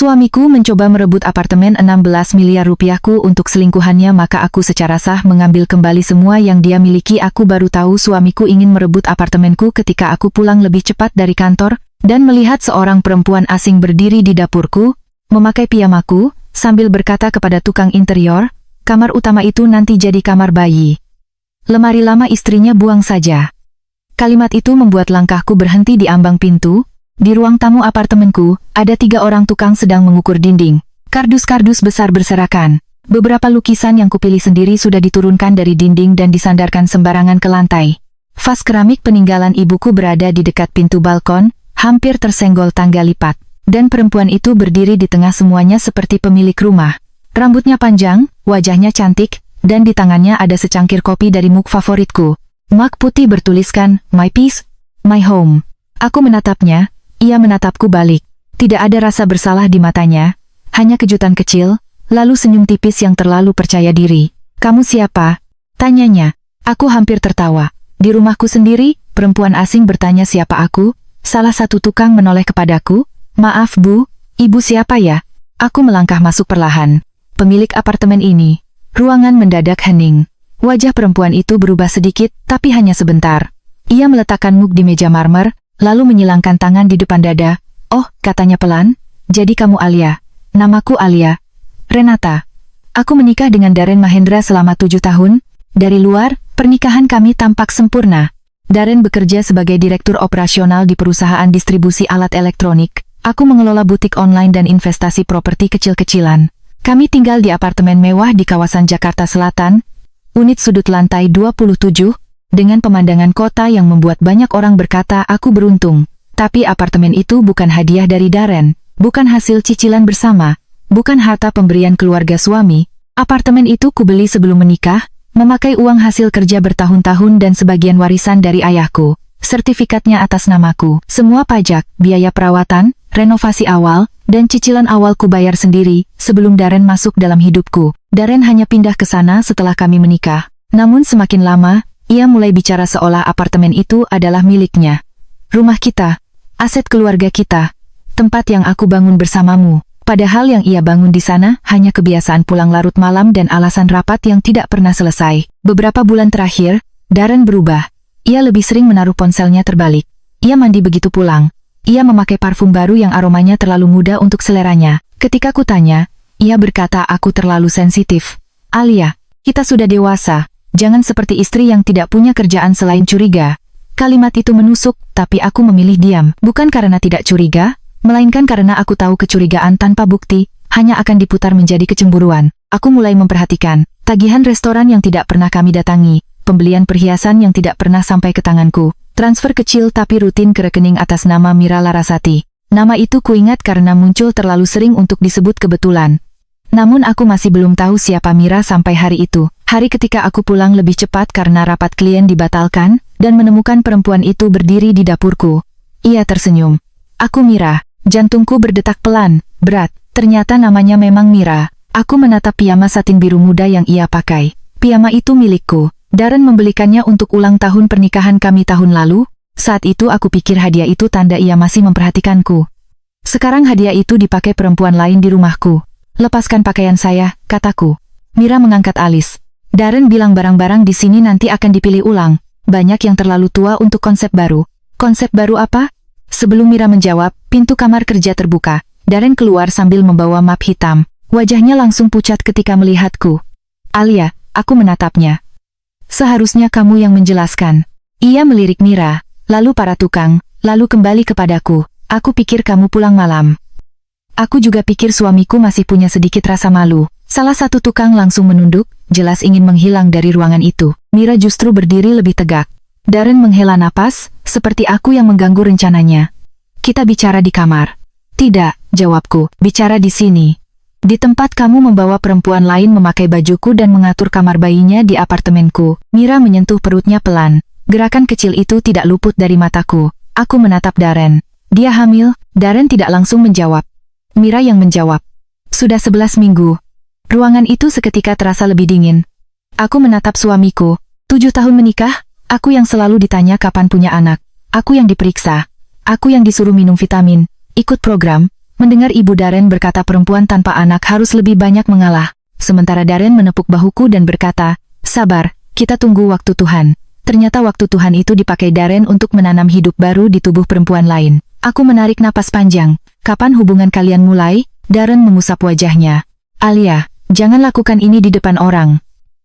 Suamiku mencoba merebut apartemen 16 miliar rupiahku untuk selingkuhannya, maka aku secara sah mengambil kembali semua yang dia miliki. Aku baru tahu suamiku ingin merebut apartemenku ketika aku pulang lebih cepat dari kantor, dan melihat seorang perempuan asing berdiri di dapurku, memakai piyamaku, sambil berkata kepada tukang interior, "Kamar utama itu nanti jadi kamar bayi. Lemari lama istrinya buang saja." Kalimat itu membuat langkahku berhenti di ambang pintu. Di ruang tamu apartemenku, ada 3 orang tukang sedang mengukur dinding. Kardus-kardus besar berserakan. Beberapa lukisan yang kupilih sendiri sudah diturunkan dari dinding dan disandarkan sembarangan ke lantai. Vas keramik peninggalan ibuku berada di dekat pintu balkon, hampir tersenggol tangga lipat. Dan perempuan itu berdiri di tengah semuanya seperti pemilik rumah. Rambutnya panjang, wajahnya cantik, dan di tangannya ada secangkir kopi dari mug favoritku. Mug putih bertuliskan, "My Peace, My Home." Aku menatapnya. Ia menatapku balik. Tidak ada rasa bersalah di matanya, hanya kejutan kecil, lalu senyum tipis yang terlalu percaya diri. "Kamu siapa?" tanyanya. Aku hampir tertawa. Di rumahku sendiri, perempuan asing bertanya siapa aku. Salah satu tukang menoleh kepadaku. "Maaf Bu, Ibu siapa ya?" Aku melangkah masuk perlahan. "Pemilik apartemen ini." Ruangan mendadak hening. Wajah perempuan itu berubah sedikit, tapi hanya sebentar. Ia meletakkan mug di meja marmer, lalu menyilangkan tangan di depan dada. "Oh," katanya pelan, "jadi kamu Alia." "Namaku Alia. Renata. Aku menikah dengan Darren Mahendra selama 7 tahun. Dari luar, pernikahan kami tampak sempurna. Darren bekerja sebagai direktur operasional di perusahaan distribusi alat elektronik. Aku mengelola butik online dan investasi properti kecil-kecilan. Kami tinggal di apartemen mewah di kawasan Jakarta Selatan, unit sudut lantai 27, dengan pemandangan kota yang membuat banyak orang berkata aku beruntung. Tapi apartemen itu bukan hadiah dari Darren, bukan hasil cicilan bersama, bukan harta pemberian keluarga suami. Apartemen itu kubeli sebelum menikah, memakai uang hasil kerja bertahun-tahun dan sebagian warisan dari ayahku. Sertifikatnya atas namaku. Semua pajak, biaya perawatan, renovasi awal, dan cicilan awal kubayar sendiri sebelum Darren masuk dalam hidupku. Darren hanya pindah ke sana setelah kami menikah. Namun semakin lama, ia mulai bicara seolah apartemen itu adalah miliknya. "Rumah kita, aset keluarga kita, tempat yang aku bangun bersamamu." Padahal yang ia bangun di sana hanya kebiasaan pulang larut malam dan alasan rapat yang tidak pernah selesai. Beberapa bulan terakhir, Darren berubah. Ia lebih sering menaruh ponselnya terbalik. Ia mandi begitu pulang. Ia memakai parfum baru yang aromanya terlalu muda untuk seleranya. Ketika kutanya, ia berkata aku terlalu sensitif. "Alia, kita sudah dewasa. Jangan seperti istri yang tidak punya kerjaan selain curiga." Kalimat itu menusuk, tapi aku memilih diam. Bukan karena tidak curiga, melainkan karena aku tahu kecurigaan tanpa bukti hanya akan diputar menjadi kecemburuan. Aku mulai memperhatikan tagihan restoran yang tidak pernah kami datangi, pembelian perhiasan yang tidak pernah sampai ke tanganku, transfer kecil tapi rutin ke rekening atas nama Mira Larasati. Nama itu kuingat karena muncul terlalu sering untuk disebut kebetulan. Namun aku masih belum tahu siapa Mira sampai hari itu. Hari ketika aku pulang lebih cepat karena rapat klien dibatalkan, dan menemukan perempuan itu berdiri di dapurku. Ia tersenyum. "Aku Mira." Jantungku berdetak pelan, berat. Ternyata namanya memang Mira. Aku menatap piyama satin biru muda yang ia pakai. Piyama itu milikku. Darren membelikannya untuk ulang tahun pernikahan kami tahun lalu. Saat itu aku pikir hadiah itu tanda ia masih memperhatikanku. Sekarang hadiah itu dipakai perempuan lain di rumahku. "Lepaskan pakaian saya," kataku. Mira mengangkat alis. "Darren bilang barang-barang di sini nanti akan dipilih ulang. Banyak yang terlalu tua untuk konsep baru." "Konsep baru apa?" Sebelum Mira menjawab, pintu kamar kerja terbuka. Darren keluar sambil membawa map hitam. Wajahnya langsung pucat ketika melihatku. "Alia," aku menatapnya. "Seharusnya kamu yang menjelaskan." Ia melirik Mira, lalu para tukang, lalu kembali kepadaku. "Aku pikir kamu pulang malam." Aku juga pikir suamiku masih punya sedikit rasa malu. Salah satu tukang langsung menunduk, jelas ingin menghilang dari ruangan itu. Mira justru berdiri lebih tegak. Darren menghela napas, seperti aku yang mengganggu rencananya. "Kita bicara di kamar." "Tidak," jawabku, "bicara di sini. Di tempat kamu membawa perempuan lain memakai bajuku dan mengatur kamar bayinya di apartemenku." Mira menyentuh perutnya pelan. Gerakan kecil itu tidak luput dari mataku. Aku menatap Darren. "Dia hamil?" Darren tidak langsung menjawab. Mira yang menjawab. "Sudah 11 minggu." Ruangan itu seketika terasa lebih dingin. Aku menatap suamiku. 7 tahun menikah, aku yang selalu ditanya kapan punya anak. Aku yang diperiksa. Aku yang disuruh minum vitamin, ikut program, Mendengar ibu Darren berkata perempuan tanpa anak harus lebih banyak mengalah. Sementara Darren menepuk bahuku dan berkata, sabar, kita tunggu waktu Tuhan. Ternyata waktu Tuhan itu dipakai Darren untuk menanam hidup baru di tubuh perempuan lain. Aku menarik napas panjang. Kapan hubungan kalian mulai? Darren mengusap wajahnya. Alia, jangan lakukan ini di depan orang.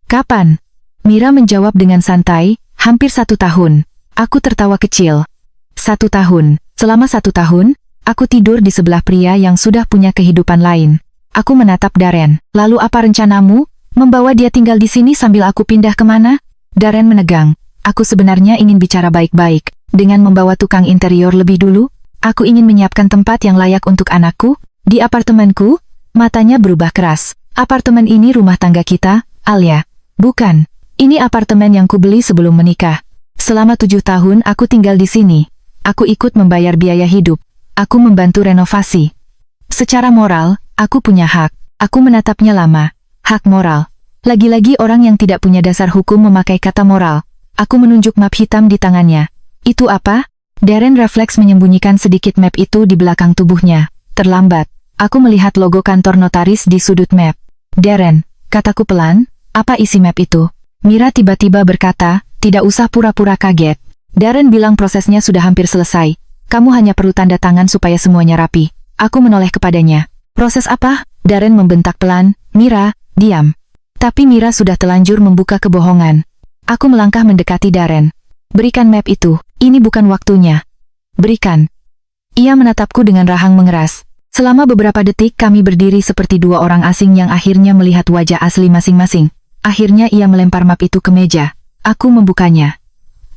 Kapan? Mira menjawab dengan santai, hampir 1 tahun. Aku tertawa kecil. 1 tahun. Selama 1 tahun, aku tidur di sebelah pria yang sudah punya kehidupan lain. Aku menatap Darren. Lalu apa rencanamu? Membawa dia tinggal di sini sambil aku pindah kemana? Darren menegang. Aku sebenarnya ingin bicara baik-baik. Dengan membawa tukang interior lebih dulu, aku ingin menyiapkan tempat yang layak untuk anakku. Di apartemenku, matanya berubah keras. Apartemen ini rumah tangga kita, Alia. Bukan. Ini apartemen yang kubeli sebelum menikah. Selama 7 tahun aku tinggal di sini. Aku ikut membayar biaya hidup. Aku membantu renovasi. Secara moral, aku punya hak. Aku menatapnya lama. Hak moral. Lagi-lagi orang yang tidak punya dasar hukum memakai kata moral. Aku menunjuk map hitam di tangannya. Itu apa? Darren refleks menyembunyikan sedikit map itu di belakang tubuhnya. Terlambat. Aku melihat logo kantor notaris di sudut map. Darren, kataku pelan, apa isi map itu? Mira tiba-tiba berkata, tidak usah pura-pura kaget. Darren bilang prosesnya sudah hampir selesai. Kamu hanya perlu tanda tangan supaya semuanya rapi. Aku menoleh kepadanya. Proses apa? Darren membentak pelan, Mira, diam. Tapi Mira sudah telanjur membuka kebohongan. Aku melangkah mendekati Darren. Berikan map itu, ini bukan waktunya. Berikan. Ia menatapku dengan rahang mengeras. Selama beberapa detik kami berdiri seperti 2 orang asing yang akhirnya melihat wajah asli masing-masing. Akhirnya ia melempar map itu ke meja. Aku membukanya.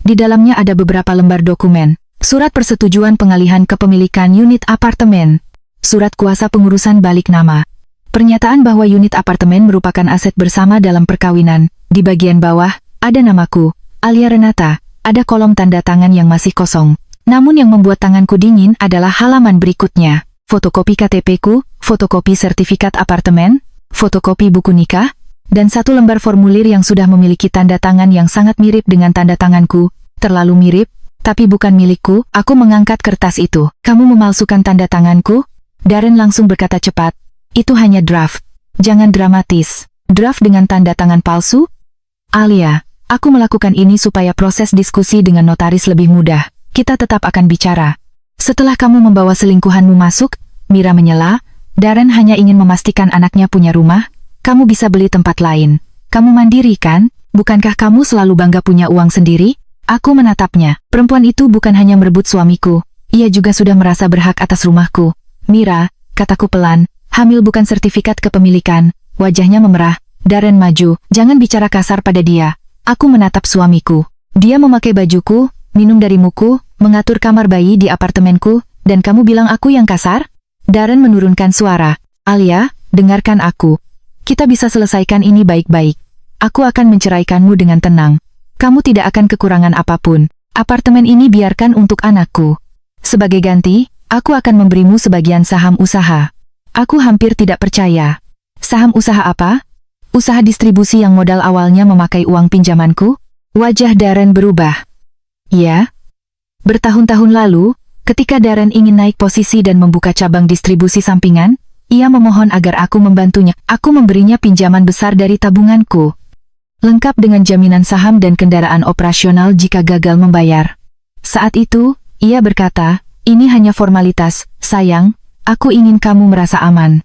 Di dalamnya ada beberapa lembar dokumen. Surat persetujuan pengalihan kepemilikan unit apartemen. Surat kuasa pengurusan balik nama. Pernyataan bahwa unit apartemen merupakan aset bersama dalam perkawinan. Di bagian bawah, ada namaku, Alia Renata. Ada kolom tanda tangan yang masih kosong. Namun yang membuat tanganku dingin adalah halaman berikutnya. Fotokopi KTP-ku, fotokopi sertifikat apartemen, fotokopi buku nikah, dan 1 lembar formulir yang sudah memiliki tanda tangan yang sangat mirip dengan tanda tanganku. Terlalu mirip, tapi bukan milikku. Aku mengangkat kertas itu. Kamu memalsukan tanda tanganku? Darren langsung berkata cepat. Itu hanya draft. Jangan dramatis. Draft dengan tanda tangan palsu? Alia, aku melakukan ini supaya proses diskusi dengan notaris lebih mudah. Kita tetap akan bicara. Setelah kamu membawa selingkuhanmu masuk, Mira menyela, Darren hanya ingin memastikan anaknya punya rumah. Kamu bisa beli tempat lain. Kamu mandiri kan? Bukankah kamu selalu bangga punya uang sendiri? Aku menatapnya. Perempuan itu bukan hanya merebut suamiku. Ia juga sudah merasa berhak atas rumahku. Mira, kataku pelan, hamil bukan sertifikat kepemilikan. Wajahnya memerah. Darren maju. Jangan bicara kasar pada dia. Aku menatap suamiku. Dia memakai bajuku, minum dari muku, mengatur kamar bayi di apartemenku, dan kamu bilang aku yang kasar? Darren menurunkan suara. Alia, dengarkan aku. Kita bisa selesaikan ini baik-baik. Aku akan menceraikanmu dengan tenang. Kamu tidak akan kekurangan apapun. Apartemen ini biarkan untuk anakku. Sebagai ganti, aku akan memberimu sebagian saham usaha. Aku hampir tidak percaya. Saham usaha apa? Usaha distribusi yang modal awalnya memakai uang pinjamanku? Wajah Darren berubah. Ya. Bertahun-tahun lalu, ketika Darren ingin naik posisi dan membuka cabang distribusi sampingan, ia memohon agar aku membantunya. Aku memberinya pinjaman besar dari tabunganku. Lengkap dengan jaminan saham dan kendaraan operasional jika gagal membayar. Saat itu, ia berkata, ini hanya formalitas, sayang, aku ingin kamu merasa aman.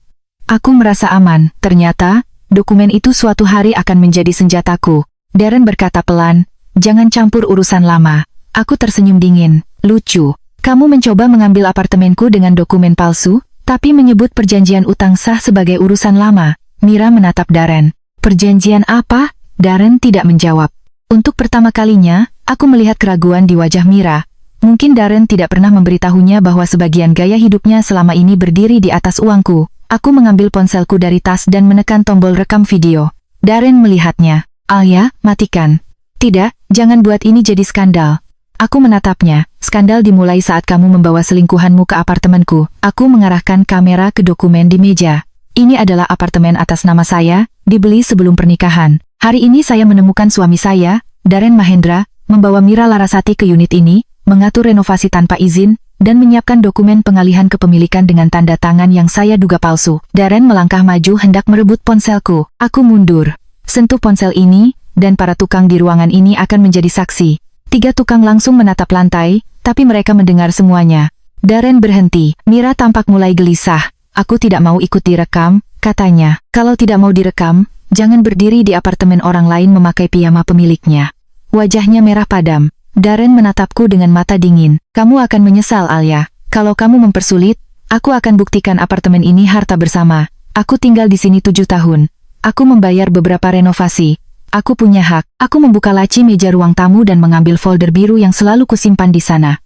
Aku merasa aman, ternyata, dokumen itu suatu hari akan menjadi senjataku. Darren berkata pelan, jangan campur urusan lama. Aku tersenyum dingin, lucu. Kamu mencoba mengambil apartemenku dengan dokumen palsu, tapi menyebut perjanjian utang sah sebagai urusan lama. Mira menatap Darren. Perjanjian apa? Darren tidak menjawab. Untuk pertama kalinya, aku melihat keraguan di wajah Mira. Mungkin Darren tidak pernah memberitahunya bahwa sebagian gaya hidupnya selama ini berdiri di atas uangku. Aku mengambil ponselku dari tas dan menekan tombol rekam video. Darren melihatnya. Alia, matikan. Tidak, jangan buat ini jadi skandal. Aku menatapnya. Skandal dimulai saat kamu membawa selingkuhanmu ke apartemenku. Aku mengarahkan kamera ke dokumen di meja. Ini adalah apartemen atas nama saya, dibeli sebelum pernikahan. Hari ini saya menemukan suami saya, Darren Mahendra, membawa Mira Larasati ke unit ini, mengatur renovasi tanpa izin, dan menyiapkan dokumen pengalihan kepemilikan dengan tanda tangan yang saya duga palsu. Darren melangkah maju hendak merebut ponselku. Aku mundur. Sentuh ponsel ini, dan para tukang di ruangan ini akan menjadi saksi. 3 tukang langsung menatap lantai, tapi mereka mendengar semuanya. Darren berhenti. Mira tampak mulai gelisah. Aku tidak mau ikut direkam, katanya. Kalau tidak mau direkam, jangan berdiri di apartemen orang lain memakai piyama pemiliknya. Wajahnya merah padam. Darren menatapku dengan mata dingin. Kamu akan menyesal, Alia. Kalau kamu mempersulit, aku akan buktikan apartemen ini harta bersama. Aku tinggal di sini 7 tahun. Aku membayar beberapa renovasi. Aku punya hak. Aku membuka laci meja ruang tamu dan mengambil folder biru yang selalu kusimpan di sana.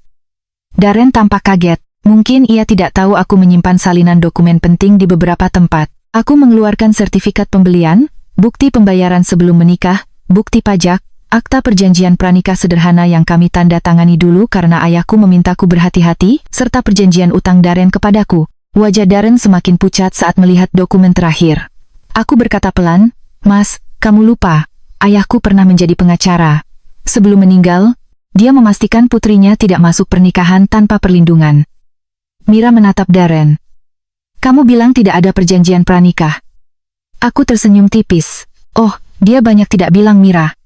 Darren tampak kaget. Mungkin ia tidak tahu aku menyimpan salinan dokumen penting di beberapa tempat. Aku mengeluarkan sertifikat pembelian, bukti pembayaran sebelum menikah, bukti pajak, akta perjanjian pranikah sederhana yang kami tanda tangani dulu karena ayahku memintaku berhati-hati, serta perjanjian utang Darren kepadaku. Wajah Darren semakin pucat saat melihat dokumen terakhir. Aku berkata pelan, "Mas, kamu lupa, ayahku pernah menjadi pengacara. Sebelum meninggal, dia memastikan putrinya tidak masuk pernikahan tanpa perlindungan." Mira menatap Darren. "Kamu bilang tidak ada perjanjian pranikah." Aku tersenyum tipis. "Oh, dia banyak tidak bilang, Mira."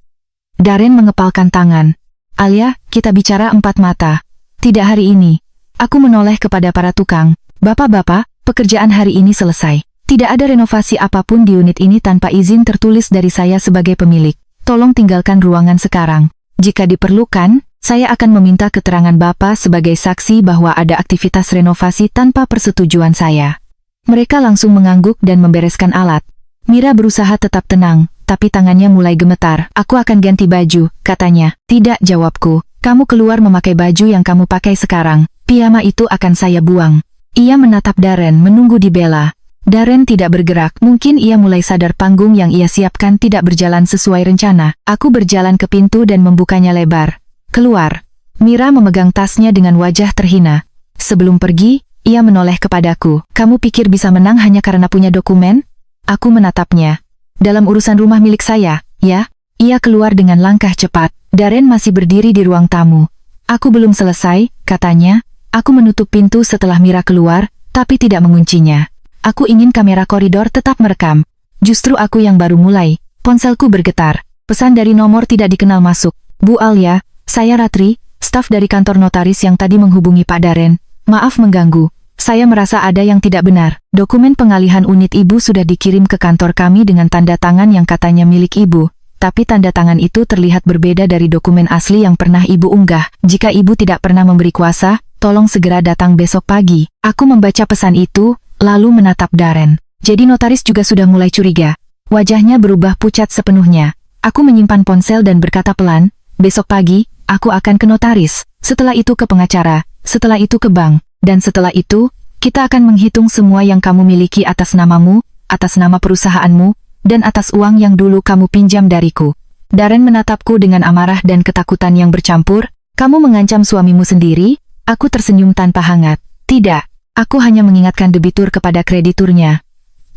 Darren mengepalkan tangan. "Alia, kita bicara 4 mata. Tidak hari ini." Aku menoleh kepada para tukang. "Bapak-bapak, pekerjaan hari ini selesai. Tidak ada renovasi apapun di unit ini tanpa izin tertulis dari saya sebagai pemilik. Tolong tinggalkan ruangan sekarang. Jika diperlukan, saya akan meminta keterangan Bapak sebagai saksi bahwa ada aktivitas renovasi tanpa persetujuan saya." Mereka langsung mengangguk dan membereskan alat. Mira berusaha tetap tenang, tapi tangannya mulai gemetar. "Aku akan ganti baju," katanya. "Tidak," jawabku. "Kamu keluar memakai baju yang kamu pakai sekarang. Piyama itu akan saya buang." Ia menatap Darren menunggu dibela. Darren tidak bergerak. Mungkin ia mulai sadar panggung yang ia siapkan tidak berjalan sesuai rencana. Aku berjalan ke pintu dan membukanya lebar. "Keluar." Mira memegang tasnya dengan wajah terhina. Sebelum pergi, ia menoleh kepadaku. "Kamu pikir bisa menang hanya karena punya dokumen?" Aku menatapnya. "Dalam urusan rumah milik saya, ya?" Ia keluar dengan langkah cepat. Darren masih berdiri di ruang tamu. "Aku belum selesai," katanya. Aku menutup pintu setelah Mira keluar, tapi tidak menguncinya. Aku ingin kamera koridor tetap merekam. Justru aku yang baru mulai. Ponselku bergetar. Pesan dari nomor tidak dikenal masuk. "Bu Alia, saya Ratri, staf dari kantor notaris yang tadi menghubungi Pak Darren. Maaf mengganggu. Saya merasa ada yang tidak benar. Dokumen pengalihan unit ibu sudah dikirim ke kantor kami dengan tanda tangan yang katanya milik ibu. Tapi tanda tangan itu terlihat berbeda dari dokumen asli yang pernah ibu unggah. Jika ibu tidak pernah memberi kuasa, tolong segera datang besok pagi." Aku membaca pesan itu, lalu menatap Darren. Jadi notaris juga sudah mulai curiga. Wajahnya berubah pucat sepenuhnya. Aku menyimpan ponsel dan berkata pelan, "Besok pagi, aku akan ke notaris. Setelah itu ke pengacara. Setelah itu ke bank. Dan setelah itu, kita akan menghitung semua yang kamu miliki atas namamu, atas nama perusahaanmu, dan atas uang yang dulu kamu pinjam dariku." Darren menatapku dengan amarah dan ketakutan yang bercampur. "Kamu mengancam suamimu sendiri?" Aku tersenyum tanpa hangat. "Tidak, aku hanya mengingatkan debitur kepada krediturnya."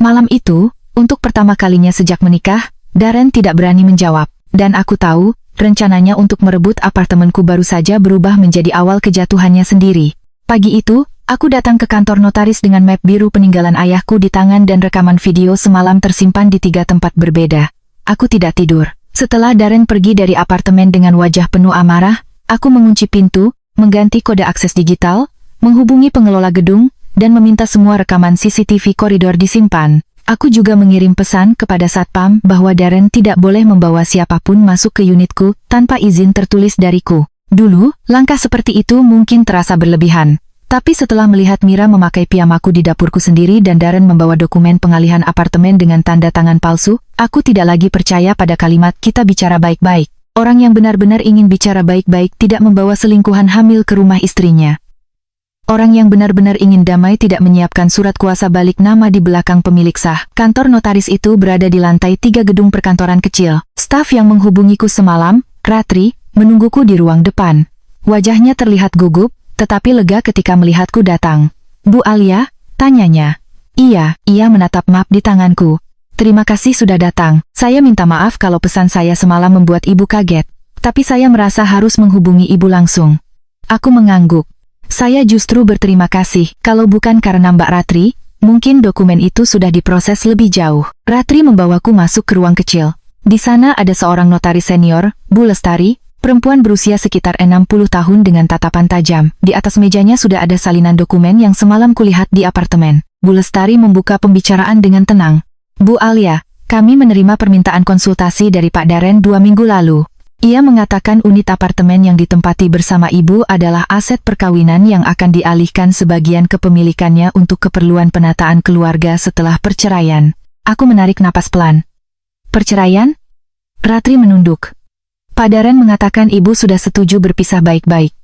Malam itu, untuk pertama kalinya sejak menikah, Darren tidak berani menjawab. Dan aku tahu, rencananya untuk merebut apartemenku baru saja berubah menjadi awal kejatuhannya sendiri. Pagi itu, aku datang ke kantor notaris dengan map biru peninggalan ayahku di tangan dan rekaman video semalam tersimpan di 3 tempat berbeda. Aku tidak tidur. Setelah Darren pergi dari apartemen dengan wajah penuh amarah, aku mengunci pintu, mengganti kode akses digital, menghubungi pengelola gedung, dan meminta semua rekaman CCTV koridor disimpan. Aku juga mengirim pesan kepada satpam bahwa Darren tidak boleh membawa siapapun masuk ke unitku tanpa izin tertulis dariku. Dulu, langkah seperti itu mungkin terasa berlebihan. Tapi setelah melihat Mira memakai piyamaku di dapurku sendiri dan Darren membawa dokumen pengalihan apartemen dengan tanda tangan palsu, aku tidak lagi percaya pada kalimat "kita bicara baik-baik." Orang yang benar-benar ingin bicara baik-baik tidak membawa selingkuhan hamil ke rumah istrinya. Orang yang benar-benar ingin damai tidak menyiapkan surat kuasa balik nama di belakang pemilik sah. Kantor notaris itu berada di lantai 3 gedung perkantoran kecil. Staf yang menghubungiku semalam, Ratri, menungguku di ruang depan. Wajahnya terlihat gugup, tetapi lega ketika melihatku datang. "Bu Alia?" tanyanya. "Iya," ia menatap map di tanganku. "Terima kasih sudah datang. Saya minta maaf kalau pesan saya semalam membuat ibu kaget. Tapi saya merasa harus menghubungi ibu langsung." Aku mengangguk. Saya justru berterima kasih. Kalau bukan karena Mbak Ratri, mungkin dokumen itu sudah diproses lebih jauh. Ratri membawaku masuk ke ruang kecil. Di sana ada seorang notaris senior, Bu Lestari, perempuan berusia sekitar 60 tahun dengan tatapan tajam. Di atas mejanya sudah ada salinan dokumen yang semalam kulihat di apartemen. Bu Lestari membuka pembicaraan dengan tenang. Bu Alia, kami menerima permintaan konsultasi dari Pak Daren 2 minggu lalu. Ia mengatakan unit apartemen yang ditempati bersama ibu adalah aset perkawinan yang akan dialihkan sebagian kepemilikannya untuk keperluan penataan keluarga setelah perceraian. Aku menarik napas pelan. Perceraian? Ratri menunduk. Pak Daren mengatakan ibu sudah setuju berpisah baik-baik.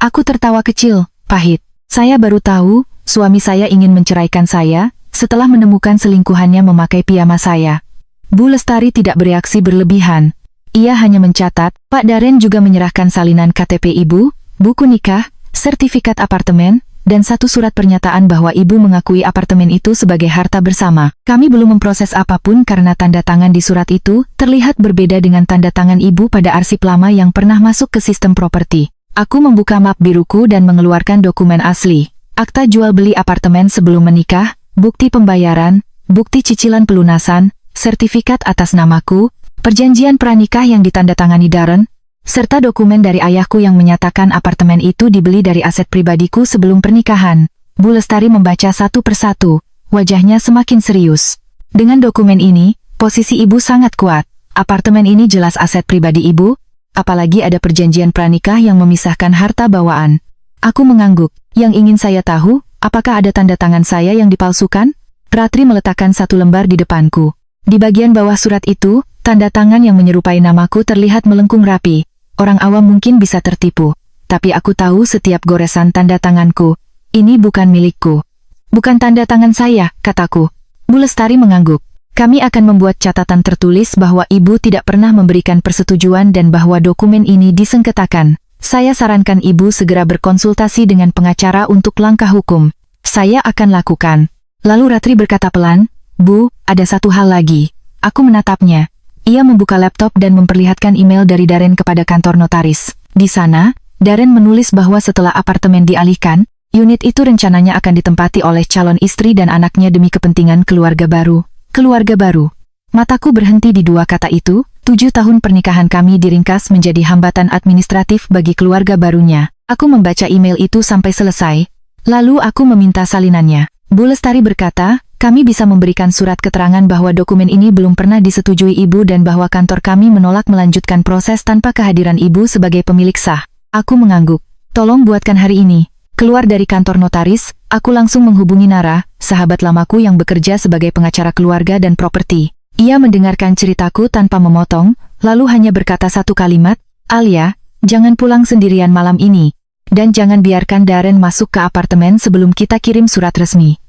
Aku tertawa kecil, pahit. Saya baru tahu, suami saya ingin menceraikan saya, setelah menemukan selingkuhannya memakai piyama saya. Bu Lestari tidak bereaksi berlebihan. Ia hanya mencatat, Pak Daren juga menyerahkan salinan KTP ibu, buku nikah, sertifikat apartemen, dan satu surat pernyataan bahwa ibu mengakui apartemen itu sebagai harta bersama. Kami belum memproses apapun karena tanda tangan di surat itu terlihat berbeda dengan tanda tangan ibu pada arsip lama yang pernah masuk ke sistem properti. Aku membuka map biruku dan mengeluarkan dokumen asli. Akta jual beli apartemen sebelum menikah, bukti pembayaran, bukti cicilan pelunasan, sertifikat atas namaku, perjanjian pranikah yang ditandatangani Daren, serta dokumen dari ayahku yang menyatakan apartemen itu dibeli dari aset pribadiku sebelum pernikahan. Bu Lestari membaca satu persatu, wajahnya semakin serius. Dengan dokumen ini, posisi ibu sangat kuat. Apartemen ini jelas aset pribadi ibu, apalagi ada perjanjian pranikah yang memisahkan harta bawaan. Aku mengangguk. Yang ingin saya tahu, apakah ada tanda tangan saya yang dipalsukan? Ratri meletakkan satu lembar di depanku. Di bagian bawah surat itu, tanda tangan yang menyerupai namaku terlihat melengkung rapi. Orang awam mungkin bisa tertipu, tapi aku tahu setiap goresan tanda tanganku. Ini bukan milikku. Bukan tanda tangan saya, kataku. Bu Lestari mengangguk. Kami akan membuat catatan tertulis bahwa ibu tidak pernah memberikan persetujuan dan bahwa dokumen ini disengketakan. Saya sarankan ibu segera berkonsultasi dengan pengacara untuk langkah hukum. Saya akan lakukan. Lalu Ratri berkata pelan, Bu, ada satu hal lagi. Aku menatapnya. Ia membuka laptop dan memperlihatkan email dari Daren kepada kantor notaris. Di sana, Daren menulis bahwa setelah apartemen dialihkan, unit itu rencananya akan ditempati oleh calon istri dan anaknya demi kepentingan keluarga baru. Keluarga baru. Mataku berhenti di dua kata itu. 7 tahun pernikahan kami diringkas menjadi hambatan administratif bagi keluarga barunya. Aku membaca email itu sampai selesai. Lalu aku meminta salinannya. Bu Lestari berkata, kami bisa memberikan surat keterangan bahwa dokumen ini belum pernah disetujui ibu dan bahwa kantor kami menolak melanjutkan proses tanpa kehadiran ibu sebagai pemilik sah. Aku mengangguk. Tolong buatkan hari ini. Keluar dari kantor notaris, aku langsung menghubungi Nara, sahabat lamaku yang bekerja sebagai pengacara keluarga dan properti. Ia mendengarkan ceritaku tanpa memotong, lalu hanya berkata satu kalimat, Alia, jangan pulang sendirian malam ini. Dan jangan biarkan Daren masuk ke apartemen sebelum kita kirim surat resmi.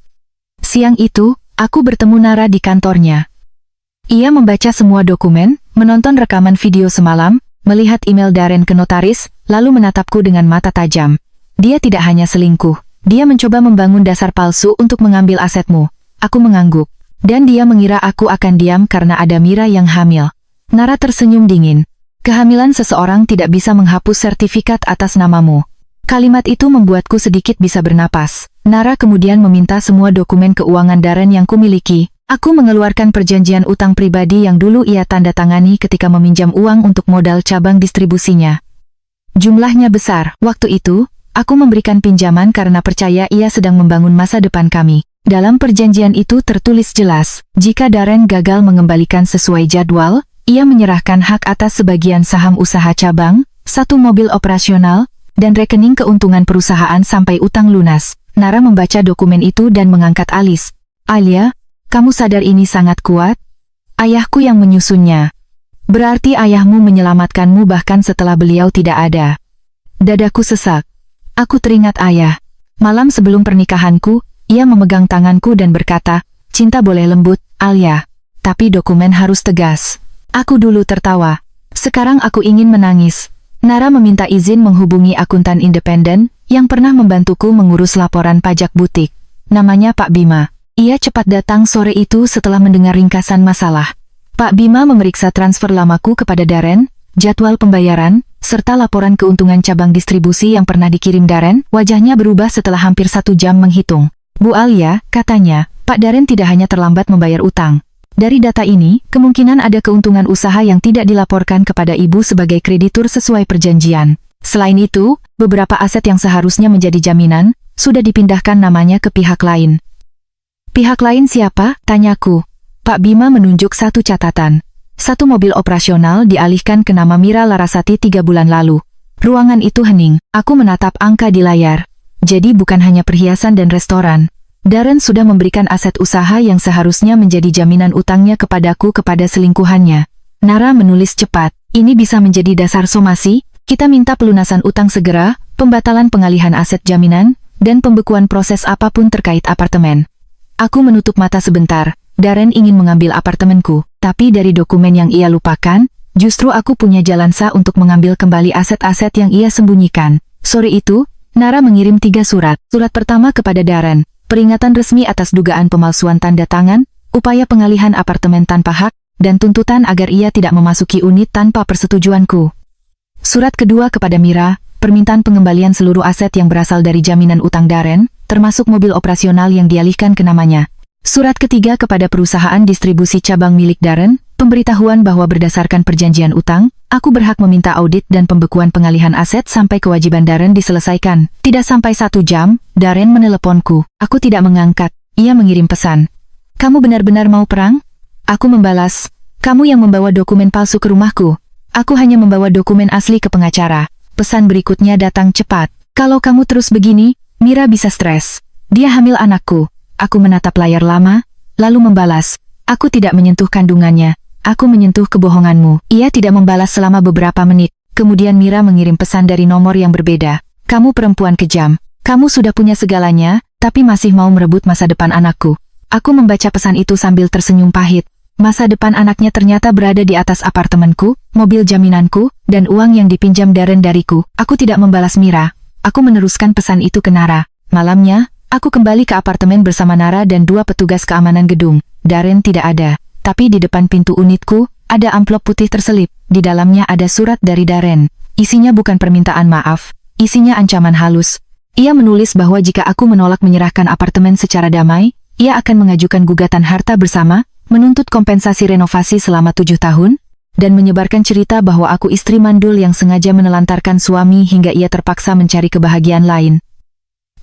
Siang itu, aku bertemu Nara di kantornya. Ia membaca semua dokumen, menonton rekaman video semalam, melihat email Daren ke notaris, lalu menatapku dengan mata tajam. Dia tidak hanya selingkuh, dia mencoba membangun dasar palsu untuk mengambil asetmu. Aku mengangguk. Dan dia mengira aku akan diam karena ada Mira yang hamil. Nara tersenyum dingin. Kehamilan seseorang tidak bisa menghapus sertifikat atas namamu. Kalimat itu membuatku sedikit bisa bernapas. Nara kemudian meminta semua dokumen keuangan Daren yang kumiliki. Aku mengeluarkan perjanjian utang pribadi yang dulu ia tanda tangani ketika meminjam uang untuk modal cabang distribusinya. Jumlahnya besar. Waktu itu, aku memberikan pinjaman karena percaya ia sedang membangun masa depan kami. Dalam perjanjian itu tertulis jelas, jika Daren gagal mengembalikan sesuai jadwal, ia menyerahkan hak atas sebagian saham usaha cabang, satu mobil operasional, dan rekening keuntungan perusahaan sampai utang lunas. Nara membaca dokumen itu dan mengangkat alis. Alia, kamu sadar ini sangat kuat? Ayahku yang menyusunnya. Berarti ayahmu menyelamatkanmu bahkan setelah beliau tidak ada. Dadaku sesak. Aku teringat ayah. Malam sebelum pernikahanku, ia memegang tanganku dan berkata, cinta boleh lembut, Alia. Tapi dokumen harus tegas. Aku dulu tertawa. Sekarang aku ingin menangis. Nara meminta izin menghubungi akuntan independen, yang pernah membantuku mengurus laporan pajak butik. Namanya Pak Bima. Ia cepat datang sore itu setelah mendengar ringkasan masalah. Pak Bima memeriksa transfer lamaku kepada Daren, jadwal pembayaran, serta laporan keuntungan cabang distribusi yang pernah dikirim Darren. Wajahnya berubah setelah hampir 1 jam menghitung. Bu Alia, katanya, Pak Darren tidak hanya terlambat membayar utang. Dari data ini, kemungkinan ada keuntungan usaha yang tidak dilaporkan kepada ibu sebagai kreditur sesuai perjanjian. Selain itu, beberapa aset yang seharusnya menjadi jaminan, sudah dipindahkan namanya ke pihak lain. Pihak lain siapa? Tanyaku. Pak Bima menunjuk satu catatan. 1 mobil operasional dialihkan ke nama Mira Larasati 3 bulan lalu. Ruangan itu hening. Aku menatap angka di layar. Jadi bukan hanya perhiasan dan restoran. Darren sudah memberikan aset usaha yang seharusnya menjadi jaminan utangnya kepadaku kepada selingkuhannya. Nara menulis cepat. Ini bisa menjadi dasar somasi. Kita minta pelunasan utang segera, pembatalan pengalihan aset jaminan, dan pembekuan proses apapun terkait apartemen. Aku menutup mata sebentar. Darren ingin mengambil apartemenku, tapi dari dokumen yang ia lupakan, justru aku punya jalan sah untuk mengambil kembali aset-aset yang ia sembunyikan. Sore itu, Nara mengirim 3 surat. Surat pertama kepada Darren. Peringatan resmi atas dugaan pemalsuan tanda tangan, upaya pengalihan apartemen tanpa hak, dan tuntutan agar ia tidak memasuki unit tanpa persetujuanku. Surat kedua kepada Mira, permintaan pengembalian seluruh aset yang berasal dari jaminan utang Darren, termasuk mobil operasional yang dialihkan ke namanya. Surat ketiga kepada perusahaan distribusi cabang milik Darren, pemberitahuan bahwa berdasarkan perjanjian utang, aku berhak meminta audit dan pembekuan pengalihan aset sampai kewajiban Darren diselesaikan. Tidak sampai 1 jam, Darren meneleponku. Aku tidak mengangkat. Ia mengirim pesan. Kamu benar-benar mau perang? Aku membalas. Kamu yang membawa dokumen palsu ke rumahku. Aku hanya membawa dokumen asli ke pengacara. Pesan berikutnya datang cepat. Kalau kamu terus begini, Mira bisa stres. Dia hamil anakku. Aku menatap layar lama, lalu membalas. Aku tidak menyentuh kandungannya. Aku menyentuh kebohonganmu. Ia tidak membalas selama beberapa menit. Kemudian Mira mengirim pesan dari nomor yang berbeda. Kamu perempuan kejam. Kamu sudah punya segalanya, tapi masih mau merebut masa depan anakku. Aku membaca pesan itu sambil tersenyum pahit. Masa depan anaknya ternyata berada di atas apartemenku, mobil jaminanku, dan uang yang dipinjam Darren dariku. Aku tidak membalas Mira. Aku meneruskan pesan itu ke Nara. Malamnya, aku kembali ke apartemen bersama Nara dan 2 petugas keamanan gedung. Darren tidak ada. Tapi di depan pintu unitku, ada amplop putih terselip. Di dalamnya ada surat dari Darren. Isinya bukan permintaan maaf. Isinya ancaman halus. Ia menulis bahwa jika aku menolak menyerahkan apartemen secara damai, ia akan mengajukan gugatan harta bersama, menuntut kompensasi renovasi selama 7 tahun, dan menyebarkan cerita bahwa aku istri mandul yang sengaja menelantarkan suami hingga ia terpaksa mencari kebahagiaan lain.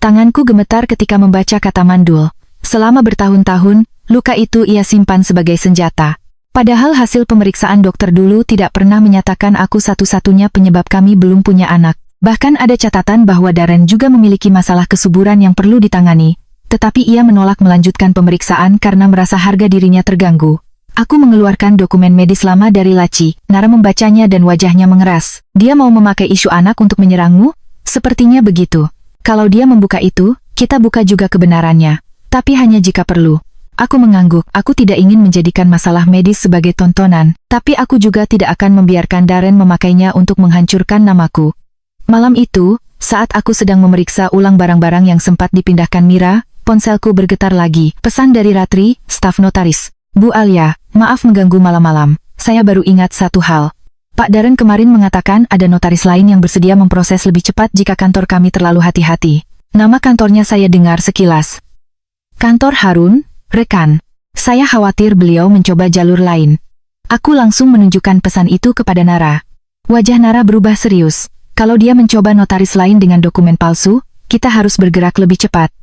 Tanganku gemetar ketika membaca kata mandul. Selama bertahun-tahun, luka itu ia simpan sebagai senjata. Padahal hasil pemeriksaan dokter dulu tidak pernah menyatakan aku satu-satunya penyebab kami belum punya anak. Bahkan ada catatan bahwa Darren juga memiliki masalah kesuburan yang perlu ditangani. Tetapi ia menolak melanjutkan pemeriksaan karena merasa harga dirinya terganggu. Aku mengeluarkan dokumen medis lama dari laci. Nara membacanya dan wajahnya mengeras. Dia mau memakai isu anak untuk menyerangmu? Sepertinya begitu. Kalau dia membuka itu, kita buka juga kebenarannya. Tapi hanya jika perlu. Aku mengangguk. Aku tidak ingin menjadikan masalah medis sebagai tontonan. Tapi aku juga tidak akan membiarkan Darren memakainya untuk menghancurkan namaku. Malam itu, saat aku sedang memeriksa ulang barang-barang yang sempat dipindahkan Mira, ponselku bergetar lagi. Pesan dari Ratri, staf notaris. Bu Alia, maaf mengganggu malam-malam. Saya baru ingat satu hal. Pak Darren kemarin mengatakan ada notaris lain yang bersedia memproses lebih cepat jika kantor kami terlalu hati-hati. Nama kantornya saya dengar sekilas. Kantor Harun, rekan. Saya khawatir beliau mencoba jalur lain. Aku langsung menunjukkan pesan itu kepada Nara. Wajah Nara berubah serius. Kalau dia mencoba notaris lain dengan dokumen palsu, kita harus bergerak lebih cepat.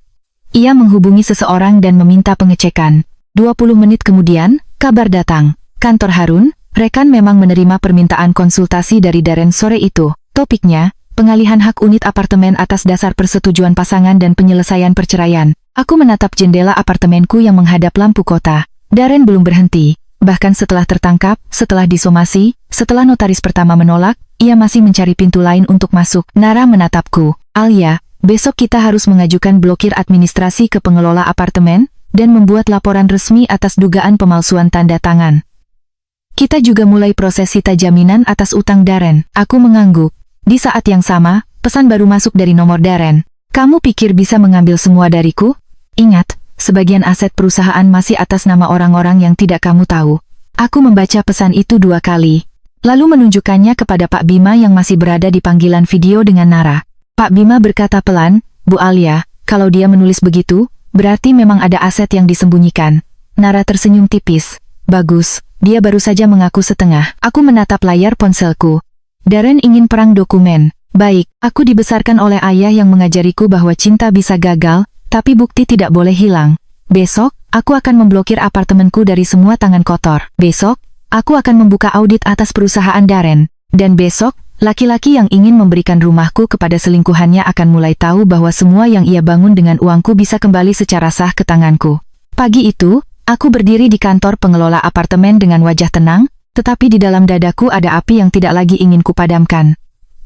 Ia menghubungi seseorang dan meminta pengecekan. 20 menit kemudian, kabar datang. Kantor Harun, rekan memang menerima permintaan konsultasi dari Darren sore itu. Topiknya, pengalihan hak unit apartemen atas dasar persetujuan pasangan dan penyelesaian perceraian. Aku menatap jendela apartemenku yang menghadap lampu kota. Darren belum berhenti. Bahkan setelah tertangkap, setelah disomasi, setelah notaris pertama menolak, ia masih mencari pintu lain untuk masuk. Nara menatapku. Alia, besok kita harus mengajukan blokir administrasi ke pengelola apartemen, dan membuat laporan resmi atas dugaan pemalsuan tanda tangan. Kita juga mulai proses sita jaminan atas utang Darren. Aku mengangguk. Di saat yang sama, pesan baru masuk dari nomor Darren. Kamu pikir bisa mengambil semua dariku? Ingat, sebagian aset perusahaan masih atas nama orang-orang yang tidak kamu tahu. Aku membaca pesan itu 2 kali. lalu menunjukkannya kepada Pak Bima yang masih berada di panggilan video dengan Nara. Pak Bima berkata pelan, "Bu Alia, kalau dia menulis begitu, berarti memang ada aset yang disembunyikan." Nara tersenyum tipis. "Bagus, dia baru saja mengaku setengah." Aku menatap layar ponselku. Darren ingin perang dokumen. Baik, aku dibesarkan oleh ayah yang mengajariku bahwa cinta bisa gagal, tapi bukti tidak boleh hilang. Besok, aku akan memblokir apartemenku dari semua tangan kotor. Besok, aku akan membuka audit atas perusahaan Darren. Dan besok, laki-laki yang ingin memberikan rumahku kepada selingkuhannya akan mulai tahu bahwa semua yang ia bangun dengan uangku bisa kembali secara sah ke tanganku. Pagi itu, aku berdiri di kantor pengelola apartemen dengan wajah tenang, tetapi di dalam dadaku ada api yang tidak lagi ingin kupadamkan.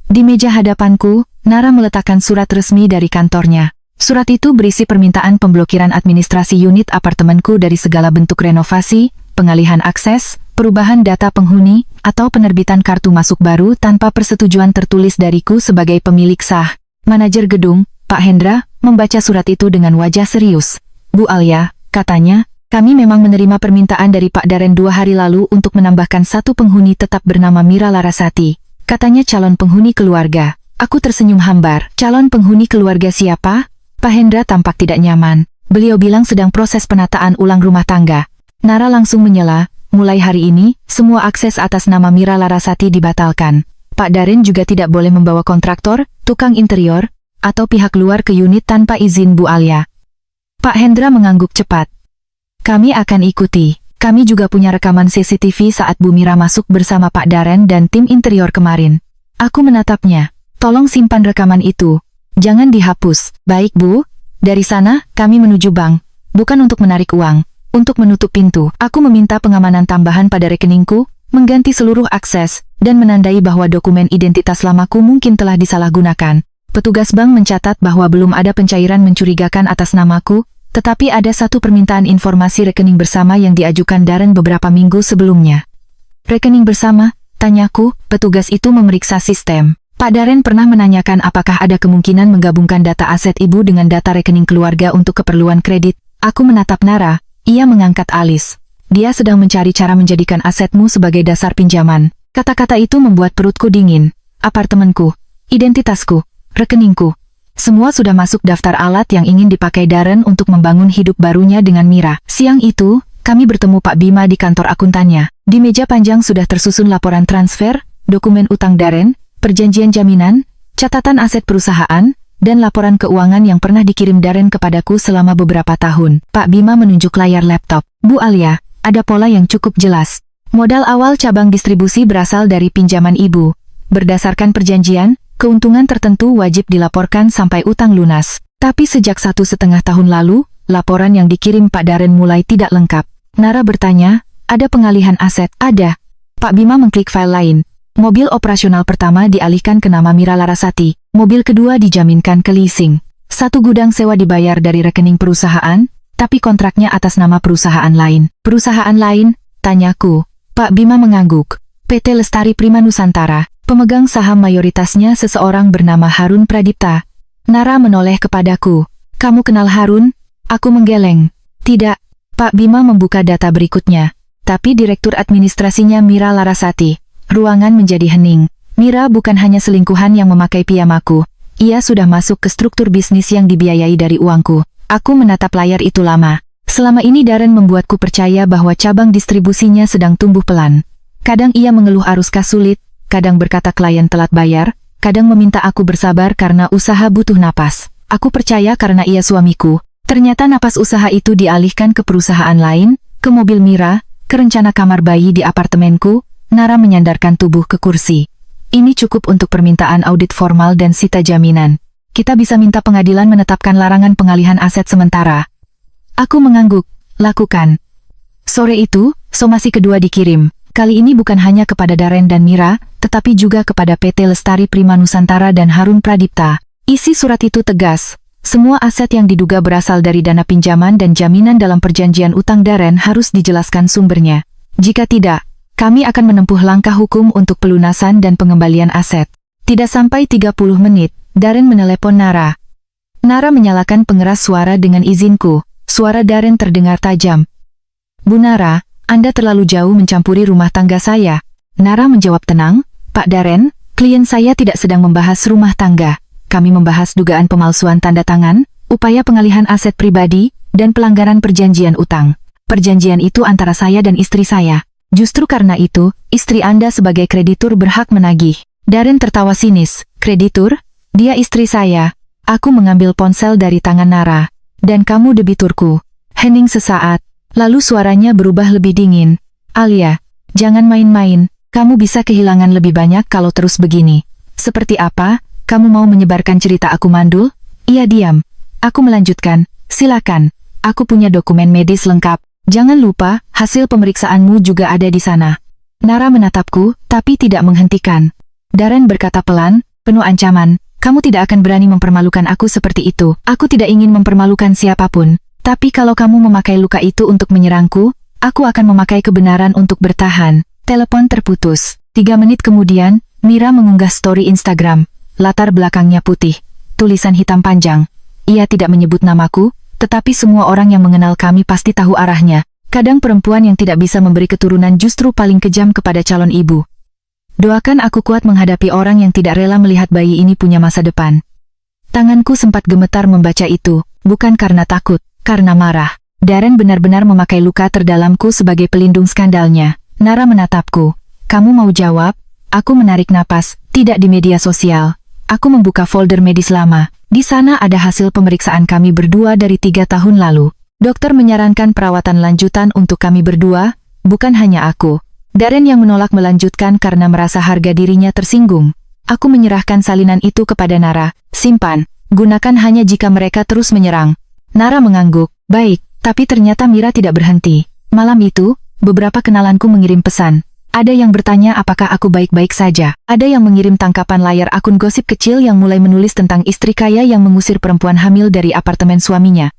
Di meja hadapanku, Nara meletakkan surat resmi dari kantornya. Surat itu berisi permintaan pemblokiran administrasi unit apartemenku dari segala bentuk renovasi, pengalihan akses, perubahan data penghuni, atau penerbitan kartu masuk baru tanpa persetujuan tertulis dariku sebagai pemilik sah. Manajer gedung, Pak Hendra, membaca surat itu dengan wajah serius. "Bu Alia," katanya, "kami memang menerima permintaan dari Pak Darren 2 hari lalu untuk menambahkan satu penghuni tetap bernama Mira Larasati. Katanya calon penghuni keluarga." Aku tersenyum hambar. "Calon penghuni keluarga siapa?" Pak Hendra tampak tidak nyaman. Beliau bilang sedang proses penataan ulang rumah tangga. Nara langsung menyela, "Mulai hari ini, semua akses atas nama Mira Larasati dibatalkan. Pak Darren juga tidak boleh membawa kontraktor, tukang interior, atau pihak luar ke unit tanpa izin Bu Alia." Pak Hendra mengangguk cepat. "Kami akan ikuti. Kami juga punya rekaman CCTV saat Bu Mira masuk bersama Pak Darren dan tim interior kemarin." Aku menatapnya. "Tolong simpan rekaman itu. Jangan dihapus." "Baik Bu." Dari sana, kami menuju bank. Bukan untuk menarik uang, untuk menutup pintu. Aku meminta pengamanan tambahan pada rekeningku, mengganti seluruh akses, dan menandai bahwa dokumen identitas lamaku mungkin telah disalahgunakan. Petugas bank mencatat bahwa belum ada pencairan mencurigakan atas namaku, tetapi ada satu permintaan informasi rekening bersama yang diajukan Darren beberapa minggu sebelumnya. "Rekening bersama?" tanyaku. Petugas itu memeriksa sistem. "Pak Darren pernah menanyakan apakah ada kemungkinan menggabungkan data aset ibu dengan data rekening keluarga untuk keperluan kredit." Aku menatap Nara. Ia mengangkat alis. "Dia sedang mencari cara menjadikan asetmu sebagai dasar pinjaman." Kata-kata itu membuat perutku dingin. Apartemenku, identitasku, rekeningku. Semua sudah masuk daftar alat yang ingin dipakai Darren untuk membangun hidup barunya dengan Mira. Siang itu, kami bertemu Pak Bima di kantor akuntannya. Di meja panjang sudah tersusun laporan transfer, dokumen utang Darren, perjanjian jaminan, catatan aset perusahaan, dan laporan keuangan yang pernah dikirim Darren kepadaku selama beberapa tahun. Pak Bima menunjuk layar laptop. "Bu Alia, ada pola yang cukup jelas. Modal awal cabang distribusi berasal dari pinjaman ibu. Berdasarkan perjanjian, keuntungan tertentu wajib dilaporkan sampai utang lunas. Tapi sejak 1,5 tahun lalu, laporan yang dikirim Pak Darren mulai tidak lengkap." Nara bertanya, "Ada pengalihan aset?" "Ada." Pak Bima mengklik file lain. "Mobil operasional pertama dialihkan ke nama Mira Larasati. Mobil kedua dijaminkan ke leasing. Satu gudang sewa dibayar dari rekening perusahaan, tapi kontraknya atas nama perusahaan lain." "Perusahaan lain?" tanyaku. Pak Bima mengangguk. "PT Lestari Prima Nusantara. Pemegang saham mayoritasnya seseorang bernama Harun Pradipta." Nara menoleh kepadaku. "Kamu kenal Harun?" Aku menggeleng. "Tidak." Pak Bima membuka data berikutnya. "Tapi direktur administrasinya Mira Larasati." Ruangan menjadi hening. Mira bukan hanya selingkuhan yang memakai piyamaku. Ia sudah masuk ke struktur bisnis yang dibiayai dari uangku. Aku menatap layar itu lama. Selama ini Darren membuatku percaya bahwa cabang distribusinya sedang tumbuh pelan. Kadang ia mengeluh arus kas sulit, kadang berkata klien telat bayar, kadang meminta aku bersabar karena usaha butuh napas. Aku percaya karena ia suamiku. Ternyata napas usaha itu dialihkan ke perusahaan lain, ke mobil Mira, ke rencana kamar bayi di apartemenku. Nara menyandarkan tubuh ke kursi. "Ini cukup untuk permintaan audit formal dan sita jaminan. Kita bisa minta pengadilan menetapkan larangan pengalihan aset sementara." Aku mengangguk. "Lakukan." Sore itu, somasi kedua dikirim. Kali ini bukan hanya kepada Darren dan Mira, tetapi juga kepada PT Lestari Prima Nusantara dan Harun Pradipta. Isi surat itu tegas. Semua aset yang diduga berasal dari dana pinjaman dan jaminan dalam perjanjian utang Darren harus dijelaskan sumbernya. Jika tidak, kami akan menempuh langkah hukum untuk pelunasan dan pengembalian aset. Tidak sampai 30 menit, Darren menelepon Nara. Nara menyalakan pengeras suara dengan izinku. Suara Darren terdengar tajam. "Bu Nara, Anda terlalu jauh mencampuri rumah tangga saya." Nara menjawab tenang, Pak Darren, klien saya tidak sedang membahas rumah tangga. Kami membahas dugaan pemalsuan tanda tangan, upaya pengalihan aset pribadi, dan pelanggaran perjanjian utang. Perjanjian itu antara saya dan istri saya. Justru karena itu, istri Anda sebagai kreditur berhak menagih. Darren tertawa sinis. Kreditur? Dia istri saya. Aku mengambil ponsel dari tangan Nara. Dan kamu debiturku. Hening sesaat. Lalu suaranya berubah lebih dingin. Alia, jangan main-main. Kamu bisa kehilangan lebih banyak kalau terus begini. Seperti apa? Kamu mau menyebarkan cerita aku mandul? Ia diam. Aku melanjutkan. Silakan. Aku punya dokumen medis lengkap. Jangan lupa, hasil pemeriksaanmu juga ada di sana. Nara menatapku, tapi tidak menghentikan. Darren berkata pelan, penuh ancaman, kamu tidak akan berani mempermalukan aku seperti itu. Aku tidak ingin mempermalukan siapapun. Tapi kalau kamu memakai luka itu untuk menyerangku, aku akan memakai kebenaran untuk bertahan. Telepon terputus. 3 menit kemudian, Mira mengunggah story Instagram. Latar belakangnya putih. Tulisan hitam panjang. Ia tidak menyebut namaku, tetapi semua orang yang mengenal kami pasti tahu arahnya. Kadang perempuan yang tidak bisa memberi keturunan justru paling kejam kepada calon ibu. Doakan aku kuat menghadapi orang yang tidak rela melihat bayi ini punya masa depan. Tanganku sempat gemetar membaca itu, bukan karena takut, karena marah. Darren benar-benar memakai luka terdalamku sebagai pelindung skandalnya. Nara menatapku. Kamu mau jawab? Aku menarik napas, tidak di media sosial. Aku membuka folder medis lama. Di sana ada hasil pemeriksaan kami berdua dari 3 tahun lalu. Dokter menyarankan perawatan lanjutan untuk kami berdua, bukan hanya aku. Darren yang menolak melanjutkan karena merasa harga dirinya tersinggung. Aku menyerahkan salinan itu kepada Nara. Simpan, gunakan hanya jika mereka terus menyerang. Nara mengangguk. Baik, tapi ternyata Mira tidak berhenti. Malam itu, beberapa kenalanku mengirim pesan. Ada yang bertanya apakah aku baik-baik saja. Ada yang mengirim tangkapan layar akun gosip kecil yang mulai menulis tentang istri kaya yang mengusir perempuan hamil dari apartemen suaminya.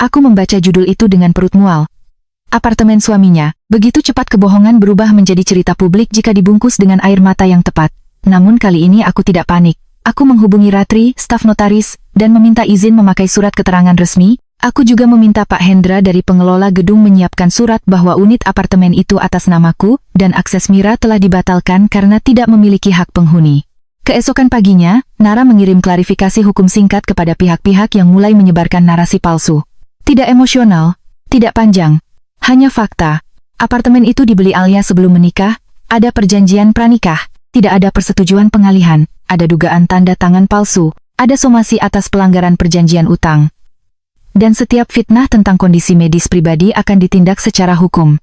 Aku membaca judul itu dengan perut mual. Apartemen suaminya. Begitu cepat kebohongan berubah menjadi cerita publik jika dibungkus dengan air mata yang tepat. Namun kali ini aku tidak panik. Aku menghubungi Ratri, staf notaris, dan meminta izin memakai surat keterangan resmi. Aku juga meminta Pak Hendra dari pengelola gedung menyiapkan surat bahwa unit apartemen itu atas namaku, dan akses Mira telah dibatalkan karena tidak memiliki hak penghuni. Keesokan paginya, Nara mengirim klarifikasi hukum singkat kepada pihak-pihak yang mulai menyebarkan narasi palsu. Tidak emosional, tidak panjang, hanya fakta. Apartemen itu dibeli Alia sebelum menikah, ada perjanjian pranikah, tidak ada persetujuan pengalihan, ada dugaan tanda tangan palsu, ada somasi atas pelanggaran perjanjian utang. Dan setiap fitnah tentang kondisi medis pribadi akan ditindak secara hukum.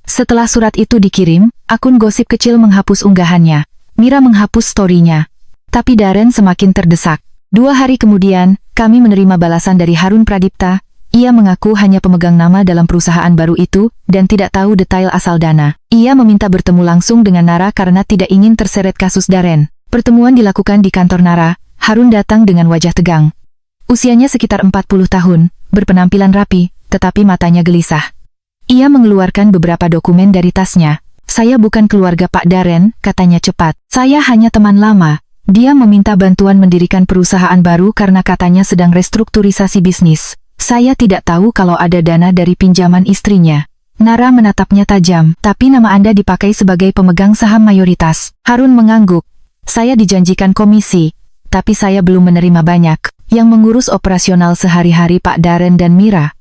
Setelah surat itu dikirim, akun gosip kecil menghapus unggahannya. Mira menghapus story-nya. Tapi Darren semakin terdesak. 2 hari kemudian, kami menerima balasan dari Harun Pradipta. Ia mengaku hanya pemegang nama dalam perusahaan baru itu, dan tidak tahu detail asal dana. Ia meminta bertemu langsung dengan Nara karena tidak ingin terseret kasus Darren. Pertemuan dilakukan di kantor Nara. Harun datang dengan wajah tegang. Usianya sekitar 40 tahun, berpenampilan rapi, tetapi matanya gelisah. Ia mengeluarkan beberapa dokumen dari tasnya. Saya bukan keluarga Pak Darren, katanya cepat. Saya hanya teman lama. Dia meminta bantuan mendirikan perusahaan baru karena katanya sedang restrukturisasi bisnis. Saya tidak tahu kalau ada dana dari pinjaman istrinya. Nara menatapnya tajam, tapi nama Anda dipakai sebagai pemegang saham mayoritas. Harun mengangguk. Saya dijanjikan komisi, tapi saya belum menerima banyak. Yang mengurus operasional sehari-hari Pak Darren dan Mira.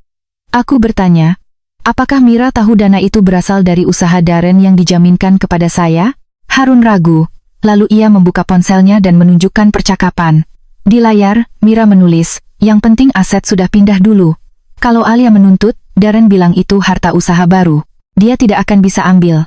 Aku bertanya, apakah Mira tahu dana itu berasal dari usaha Darren yang dijaminkan kepada saya? Harun ragu, lalu ia membuka ponselnya dan menunjukkan percakapan. Di layar, Mira menulis, yang penting aset sudah pindah dulu. Kalau Alia menuntut, Darren bilang itu harta usaha baru. Dia tidak akan bisa ambil.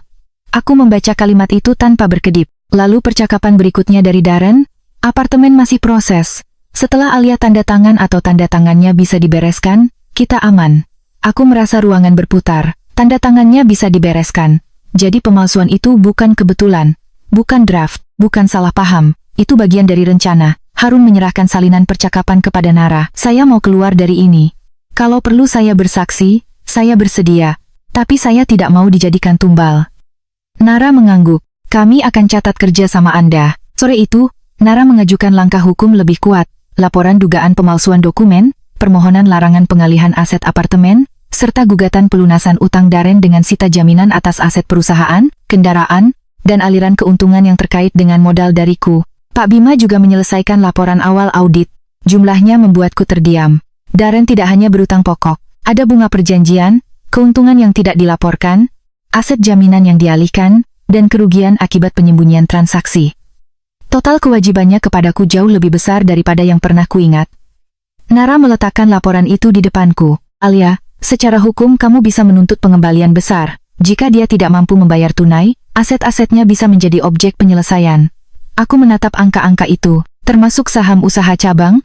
Aku membaca kalimat itu tanpa berkedip. Lalu percakapan berikutnya dari Darren, apartemen masih proses. Setelah Alia tanda tangan atau tanda tangannya bisa dibereskan, kita aman. Aku merasa ruangan berputar, tanda tangannya bisa dibereskan. Jadi pemalsuan itu bukan kebetulan, bukan draft, bukan salah paham, itu bagian dari rencana. Harun menyerahkan salinan percakapan kepada Nara. Saya mau keluar dari ini. Kalau perlu saya bersaksi, saya bersedia. Tapi saya tidak mau dijadikan tumbal. Nara mengangguk. Kami akan catat kerja sama Anda. Sore itu, Nara mengajukan langkah hukum lebih kuat. Laporan dugaan pemalsuan dokumen, permohonan larangan pengalihan aset apartemen, serta gugatan pelunasan utang Darren dengan sita jaminan atas aset perusahaan, kendaraan, dan aliran keuntungan yang terkait dengan modal dariku. Pak Bima juga menyelesaikan laporan awal audit. Jumlahnya membuatku terdiam. Darren tidak hanya berutang pokok, ada bunga perjanjian, keuntungan yang tidak dilaporkan, aset jaminan yang dialihkan, dan kerugian akibat penyembunyian transaksi. Total kewajibannya kepadaku jauh lebih besar daripada yang pernah kuingat. Nara meletakkan laporan itu di depanku. Alia, secara hukum kamu bisa menuntut pengembalian besar. Jika dia tidak mampu membayar tunai, aset-asetnya bisa menjadi objek penyelesaian. Aku menatap angka-angka itu, termasuk saham usaha cabang?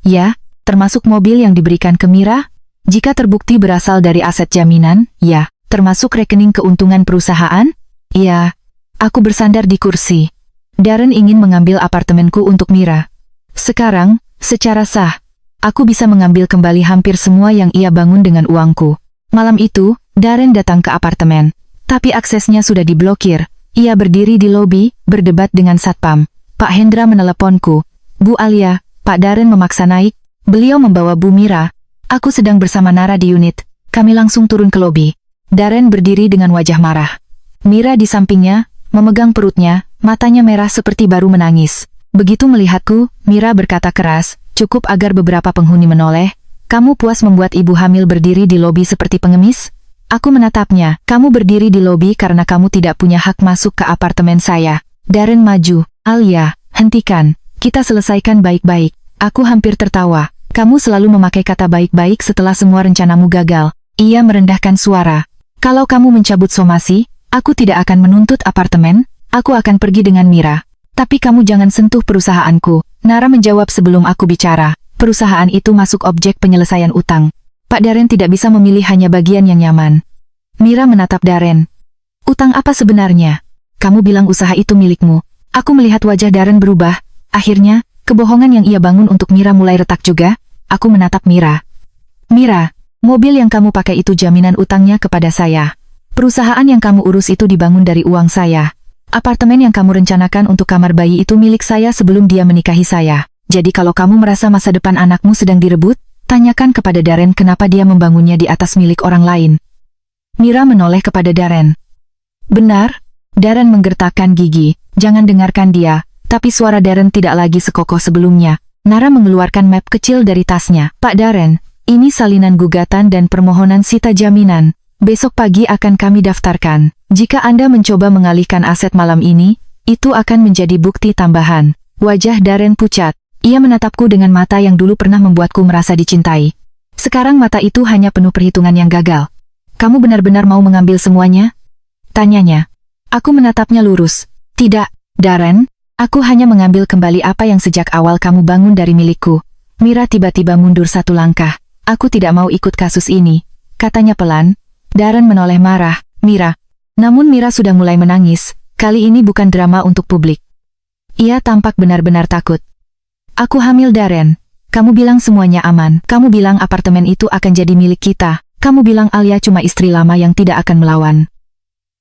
Ya, termasuk mobil yang diberikan ke Mira? Jika terbukti berasal dari aset jaminan, ya. Termasuk rekening keuntungan perusahaan? Ya. Aku bersandar di kursi. Darren ingin mengambil apartemenku untuk Mira. Sekarang, secara sah, aku bisa mengambil kembali hampir semua yang ia bangun dengan uangku. Malam itu, Darren datang ke apartemen. Tapi aksesnya sudah diblokir. Ia berdiri di lobi, berdebat dengan satpam. Pak Hendra meneleponku. Bu Alia, Pak Darren memaksa naik. Beliau membawa Bu Mira. Aku sedang bersama Nara di unit. Kami langsung turun ke lobi. Darren berdiri dengan wajah marah. Mira di sampingnya, memegang perutnya, matanya merah seperti baru menangis. Begitu melihatku, Mira berkata keras, cukup agar beberapa penghuni menoleh. Kamu puas membuat ibu hamil berdiri di lobi seperti pengemis? Aku menatapnya. Kamu berdiri di lobi karena kamu tidak punya hak masuk ke apartemen saya. Darren maju. Alia, hentikan. Kita selesaikan baik-baik. Aku hampir tertawa. Kamu selalu memakai kata baik-baik setelah semua rencanamu gagal. Ia merendahkan suara. Kalau kamu mencabut somasi, aku tidak akan menuntut apartemen. Aku akan pergi dengan Mira. Tapi kamu jangan sentuh perusahaanku. Nara menjawab sebelum aku bicara. Perusahaan itu masuk objek penyelesaian utang. Pak Darren tidak bisa memilih hanya bagian yang nyaman. Mira menatap Darren. Utang apa sebenarnya? Kamu bilang usaha itu milikmu. Aku melihat wajah Darren berubah. Akhirnya, kebohongan yang ia bangun untuk Mira mulai retak juga. Aku menatap Mira. Mira, mobil yang kamu pakai itu jaminan utangnya kepada saya. Perusahaan yang kamu urus itu dibangun dari uang saya. Apartemen yang kamu rencanakan untuk kamar bayi itu milik saya sebelum dia menikahi saya. Jadi kalau kamu merasa masa depan anakmu sedang direbut, tanyakan kepada Darren kenapa dia membangunnya di atas milik orang lain. Mira menoleh kepada Darren. Benar? Darren menggertakkan gigi. Jangan dengarkan dia. Tapi suara Darren tidak lagi sekokoh sebelumnya. Nara mengeluarkan map kecil dari tasnya. Pak Darren, ini salinan gugatan dan permohonan sita jaminan. Besok pagi akan kami daftarkan. Jika Anda mencoba mengalihkan aset malam ini, itu akan menjadi bukti tambahan. Wajah Darren pucat. Ia menatapku dengan mata yang dulu pernah membuatku merasa dicintai. Sekarang mata itu hanya penuh perhitungan yang gagal. Kamu benar-benar mau mengambil semuanya? Tanyanya. Aku menatapnya lurus. Tidak, Darren. Aku hanya mengambil kembali apa yang sejak awal kamu bangun dari milikku. Mira tiba-tiba mundur satu langkah. Aku tidak mau ikut kasus ini. Katanya pelan. Darren menoleh marah. Mira. Namun Mira sudah mulai menangis. Kali ini bukan drama untuk publik. Ia tampak benar-benar takut. Aku hamil Darren. Kamu bilang semuanya aman. Kamu bilang apartemen itu akan jadi milik kita. Kamu bilang Alia cuma istri lama yang tidak akan melawan.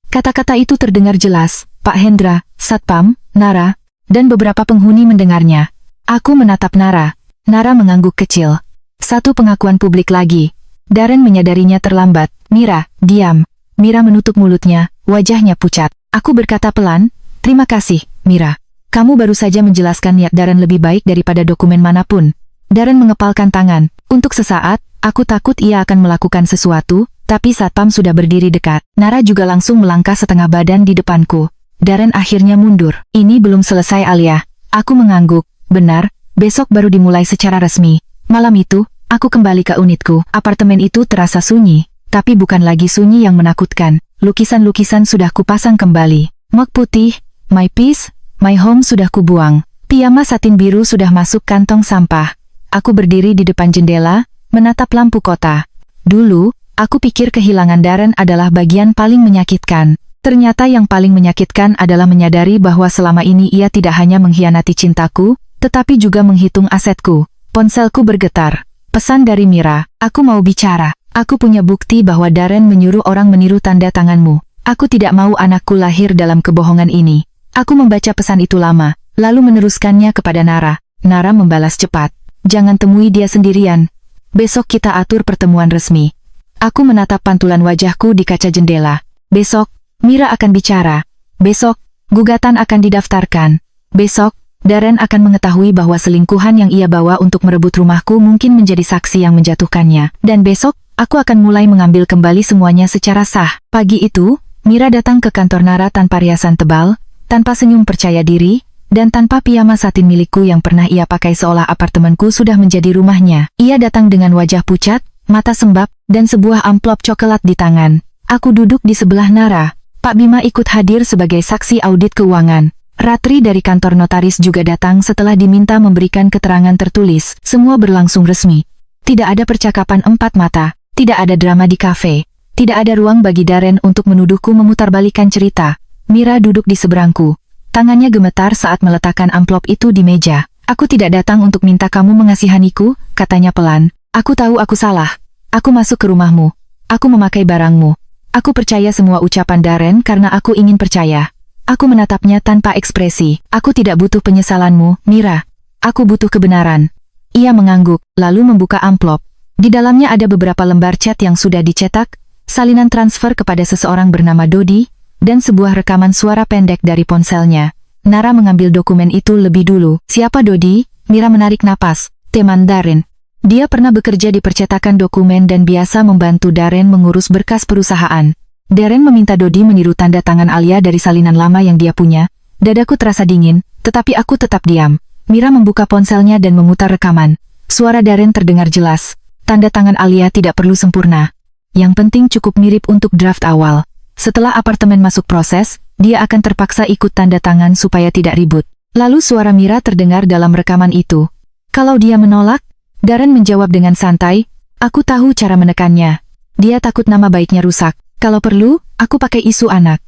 Kata-kata itu terdengar jelas. Pak Hendra, Satpam, Nara, dan beberapa penghuni mendengarnya. Aku menatap Nara. Nara mengangguk kecil. Satu pengakuan publik lagi. Darren menyadarinya terlambat. Mira, diam. Mira menutup mulutnya, wajahnya pucat. Aku berkata pelan, terima kasih, Mira. Kamu baru saja menjelaskan niat Darren lebih baik daripada dokumen manapun. Darren mengepalkan tangan. Untuk sesaat, aku takut ia akan melakukan sesuatu, tapi Satpam sudah berdiri dekat. Nara juga langsung melangkah setengah badan di depanku. Darren akhirnya mundur. Ini belum selesai Alia. Aku mengangguk. Benar, besok baru dimulai secara resmi. Malam itu, aku kembali ke unitku. Apartemen itu terasa sunyi, tapi bukan lagi sunyi yang menakutkan. Lukisan-lukisan sudah kupasang kembali. Mug putih, my peace, my home sudah kubuang. Piyama satin biru sudah masuk kantong sampah. Aku berdiri di depan jendela, menatap lampu kota. Dulu, aku pikir kehilangan Darren adalah bagian paling menyakitkan. Ternyata yang paling menyakitkan adalah menyadari bahwa selama ini ia tidak hanya mengkhianati cintaku, tetapi juga menghitung asetku. Ponselku bergetar. Pesan dari Mira, aku mau bicara. Aku punya bukti bahwa Darren menyuruh orang meniru tanda tanganmu. Aku tidak mau anakku lahir dalam kebohongan ini. Aku membaca pesan itu lama, lalu meneruskannya kepada Nara. Nara membalas cepat. Jangan temui dia sendirian. Besok kita atur pertemuan resmi. Aku menatap pantulan wajahku di kaca jendela. Besok, Mira akan bicara. Besok, gugatan akan didaftarkan. Besok, Darren akan mengetahui bahwa selingkuhan yang ia bawa untuk merebut rumahku mungkin menjadi saksi yang menjatuhkannya. Dan besok, aku akan mulai mengambil kembali semuanya secara sah. Pagi itu, Mira datang ke kantor Nara tanpa riasan tebal, tanpa senyum percaya diri, dan tanpa piyama satin milikku yang pernah ia pakai seolah apartemenku sudah menjadi rumahnya. Ia datang dengan wajah pucat, mata sembab, dan sebuah amplop coklat di tangan. Aku duduk di sebelah Nara. Pak Bima ikut hadir sebagai saksi audit keuangan. Ratri dari kantor notaris juga datang setelah diminta memberikan keterangan tertulis. Semua berlangsung resmi. Tidak ada percakapan empat mata, tidak ada drama di kafe, tidak ada ruang bagi Darren untuk menuduhku memutarbalikkan cerita. Mira duduk di seberangku. Tangannya gemetar saat meletakkan amplop itu di meja. Aku tidak datang untuk minta kamu mengasihaniku, katanya pelan. Aku tahu aku salah. Aku masuk ke rumahmu. Aku memakai barangmu. Aku percaya semua ucapan Darren karena aku ingin percaya. Aku menatapnya tanpa ekspresi. Aku tidak butuh penyesalanmu, Mira. Aku butuh kebenaran. Ia mengangguk, lalu membuka amplop. Di dalamnya ada beberapa lembar chat yang sudah dicetak, salinan transfer kepada seseorang bernama Dodi, dan sebuah rekaman suara pendek dari ponselnya. Nara mengambil dokumen itu lebih dulu. Siapa Dodi? Mira menarik napas. Teman Darren. Dia pernah bekerja di percetakan dokumen dan biasa membantu Darren mengurus berkas perusahaan. Darren meminta Dodi meniru tanda tangan Alia dari salinan lama yang dia punya. Dadaku terasa dingin, tetapi aku tetap diam. Mira membuka ponselnya dan memutar rekaman. Suara Darren terdengar jelas. Tanda tangan Alia tidak perlu sempurna. Yang penting cukup mirip untuk draft awal. Setelah apartemen masuk proses, dia akan terpaksa ikut tanda tangan supaya tidak ribut. Lalu suara Mira terdengar dalam rekaman itu. Kalau dia menolak, Darren menjawab dengan santai, aku tahu cara menekannya. Dia takut nama baiknya rusak. Kalau perlu, aku pakai isu anak.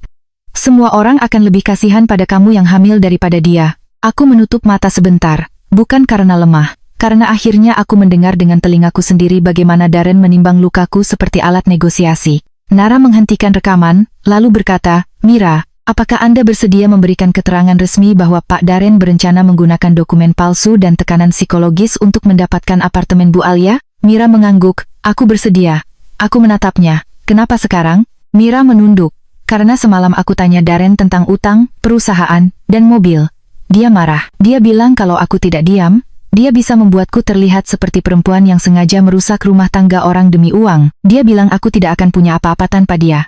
Semua orang akan lebih kasihan pada kamu yang hamil daripada dia. Aku menutup mata sebentar, bukan karena lemah, karena akhirnya aku mendengar dengan telingaku sendiri bagaimana Darren menimbang lukaku seperti alat negosiasi. Nara menghentikan rekaman, lalu berkata, Mira, apakah Anda bersedia memberikan keterangan resmi bahwa Pak Darren berencana menggunakan dokumen palsu dan tekanan psikologis untuk mendapatkan apartemen Bu Alia? Mira mengangguk, aku bersedia. Aku menatapnya. Kenapa sekarang? Mira menunduk. Karena semalam aku tanya Darren tentang utang, perusahaan, dan mobil. Dia marah. Dia bilang kalau aku tidak diam, dia bisa membuatku terlihat seperti perempuan yang sengaja merusak rumah tangga orang demi uang. Dia bilang aku tidak akan punya apa-apa tanpa dia.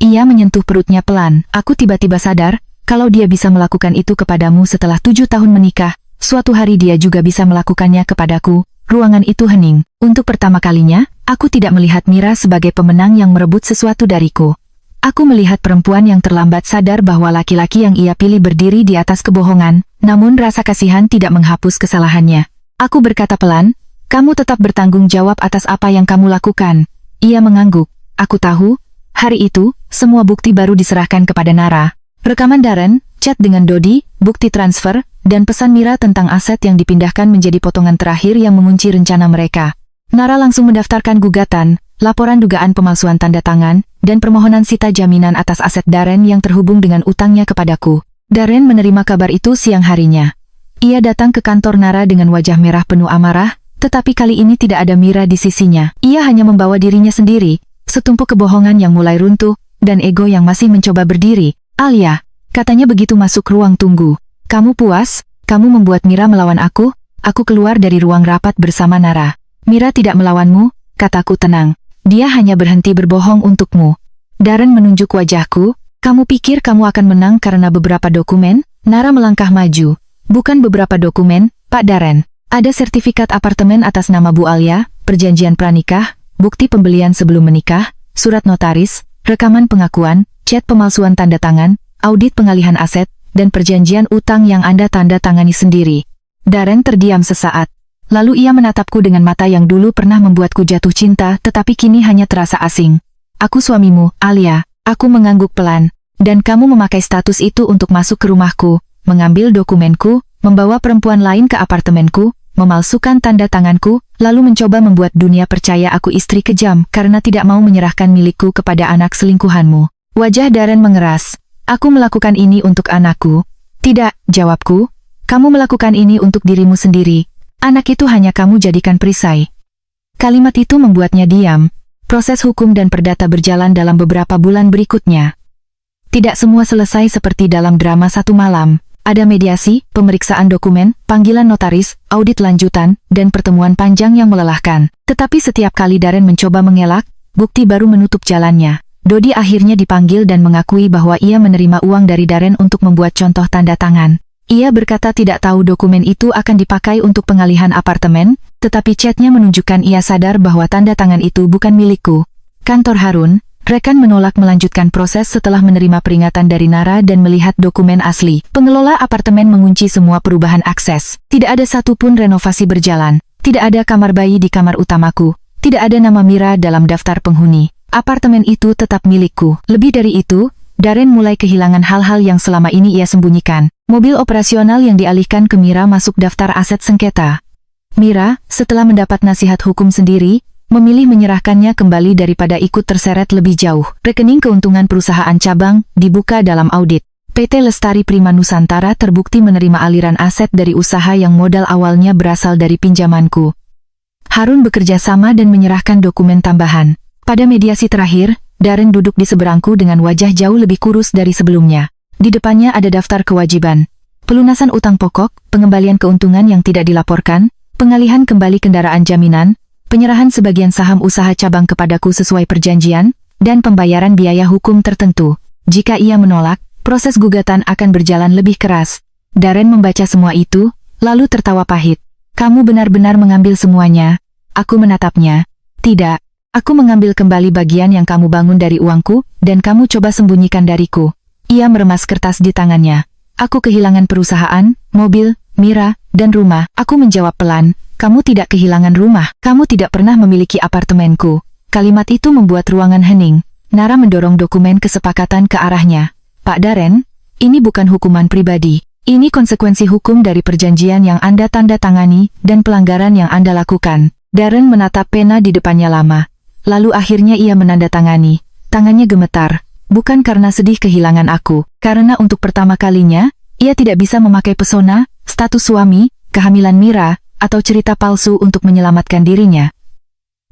Ia menyentuh perutnya pelan. Aku tiba-tiba sadar, kalau dia bisa melakukan itu kepadamu setelah 7 tahun menikah, suatu hari dia juga bisa melakukannya kepadaku. Ruangan itu hening. Untuk pertama kalinya, aku tidak melihat Mira sebagai pemenang yang merebut sesuatu dariku. Aku melihat perempuan yang terlambat sadar bahwa laki-laki yang ia pilih berdiri di atas kebohongan, namun rasa kasihan tidak menghapus kesalahannya. Aku berkata pelan, kamu tetap bertanggung jawab atas apa yang kamu lakukan. Ia mengangguk. Aku tahu. Hari itu, semua bukti baru diserahkan kepada Nara. Rekaman Darren, chat dengan Dodi, bukti transfer, dan pesan Mira tentang aset yang dipindahkan menjadi potongan terakhir yang mengunci rencana mereka. Nara langsung mendaftarkan gugatan, laporan dugaan pemalsuan tanda tangan, dan permohonan sita jaminan atas aset Darren yang terhubung dengan utangnya kepadaku. Darren menerima kabar itu siang harinya. Ia datang ke kantor Nara dengan wajah merah penuh amarah, tetapi kali ini tidak ada Mira di sisinya. Ia hanya membawa dirinya sendiri, setumpuk kebohongan yang mulai runtuh, dan ego yang masih mencoba berdiri. Alia, katanya begitu masuk ruang tunggu. Kamu puas? Kamu membuat Mira melawan aku? Aku keluar dari ruang rapat bersama Nara. Mira tidak melawanmu, kataku tenang. Dia hanya berhenti berbohong untukmu. Darren menunjuk wajahku. Kamu pikir kamu akan menang karena beberapa dokumen? Nara melangkah maju. Bukan beberapa dokumen, Pak Darren. Ada sertifikat apartemen atas nama Bu Alia, perjanjian pranikah, bukti pembelian sebelum menikah, surat notaris, rekaman pengakuan, chat pemalsuan tanda tangan, audit pengalihan aset, dan perjanjian utang yang Anda tanda tangani sendiri. Darren terdiam sesaat. Lalu ia menatapku dengan mata yang dulu pernah membuatku jatuh cinta tetapi kini hanya terasa asing. Aku suamimu, Alia. Aku mengangguk pelan. Dan kamu memakai status itu untuk masuk ke rumahku, mengambil dokumenku, membawa perempuan lain ke apartemenku, memalsukan tanda tanganku, lalu mencoba membuat dunia percaya aku istri kejam karena tidak mau menyerahkan milikku kepada anak selingkuhanmu. Wajah Darren mengeras. Aku melakukan ini untuk anakku. Tidak, jawabku. Kamu melakukan ini untuk dirimu sendiri. Anak itu hanya kamu jadikan perisai. Kalimat itu membuatnya diam. Proses hukum dan perdata berjalan dalam beberapa bulan berikutnya. Tidak semua selesai seperti dalam drama satu malam. Ada mediasi, pemeriksaan dokumen, panggilan notaris, audit lanjutan, dan pertemuan panjang yang melelahkan. Tetapi setiap kali Darren mencoba mengelak, bukti baru menutup jalannya. Dodi akhirnya dipanggil dan mengakui bahwa ia menerima uang dari Darren untuk membuat contoh tanda tangan. Ia berkata tidak tahu dokumen itu akan dipakai untuk pengalihan apartemen, tetapi chatnya menunjukkan ia sadar bahwa tanda tangan itu bukan milikku. Kantor Harun, rekan menolak melanjutkan proses setelah menerima peringatan dari Nara dan melihat dokumen asli. Pengelola apartemen mengunci semua perubahan akses. Tidak ada satupun renovasi berjalan. Tidak ada kamar bayi di kamar utamaku. Tidak ada nama Mira dalam daftar penghuni. Apartemen itu tetap milikku. Lebih dari itu, Darren mulai kehilangan hal-hal yang selama ini ia sembunyikan. Mobil operasional yang dialihkan ke Mira masuk daftar aset sengketa. Mira, setelah mendapat nasihat hukum sendiri, memilih menyerahkannya kembali daripada ikut terseret lebih jauh. Rekening keuntungan perusahaan cabang dibuka dalam audit. PT Lestari Prima Nusantara terbukti menerima aliran aset dari usaha yang modal awalnya berasal dari pinjamanku. Harun bekerja sama dan menyerahkan dokumen tambahan. Pada mediasi terakhir, Darren duduk di seberangku dengan wajah jauh lebih kurus dari sebelumnya. Di depannya ada daftar kewajiban. Pelunasan utang pokok, pengembalian keuntungan yang tidak dilaporkan, pengalihan kembali kendaraan jaminan, penyerahan sebagian saham usaha cabang kepadaku sesuai perjanjian, dan pembayaran biaya hukum tertentu. Jika ia menolak, proses gugatan akan berjalan lebih keras. Darren membaca semua itu, lalu tertawa pahit. Kamu benar-benar mengambil semuanya. Aku menatapnya. Tidak, aku mengambil kembali bagian yang kamu bangun dari uangku, dan kamu coba sembunyikan dariku. Ia meremas kertas di tangannya. Aku kehilangan perusahaan, mobil, Mira, dan rumah. Aku menjawab pelan, kamu tidak kehilangan rumah. Kamu tidak pernah memiliki apartemenku. Kalimat itu membuat ruangan hening. Nara mendorong dokumen kesepakatan ke arahnya. Pak Darren, ini bukan hukuman pribadi. Ini konsekuensi hukum dari perjanjian yang Anda tanda tangani dan pelanggaran yang Anda lakukan. Darren menatap pena di depannya lama. Lalu akhirnya ia menandatangani. Tangannya gemetar. Bukan karena sedih kehilangan aku, karena untuk pertama kalinya, ia tidak bisa memakai pesona, status suami, kehamilan Mira, atau cerita palsu untuk menyelamatkan dirinya.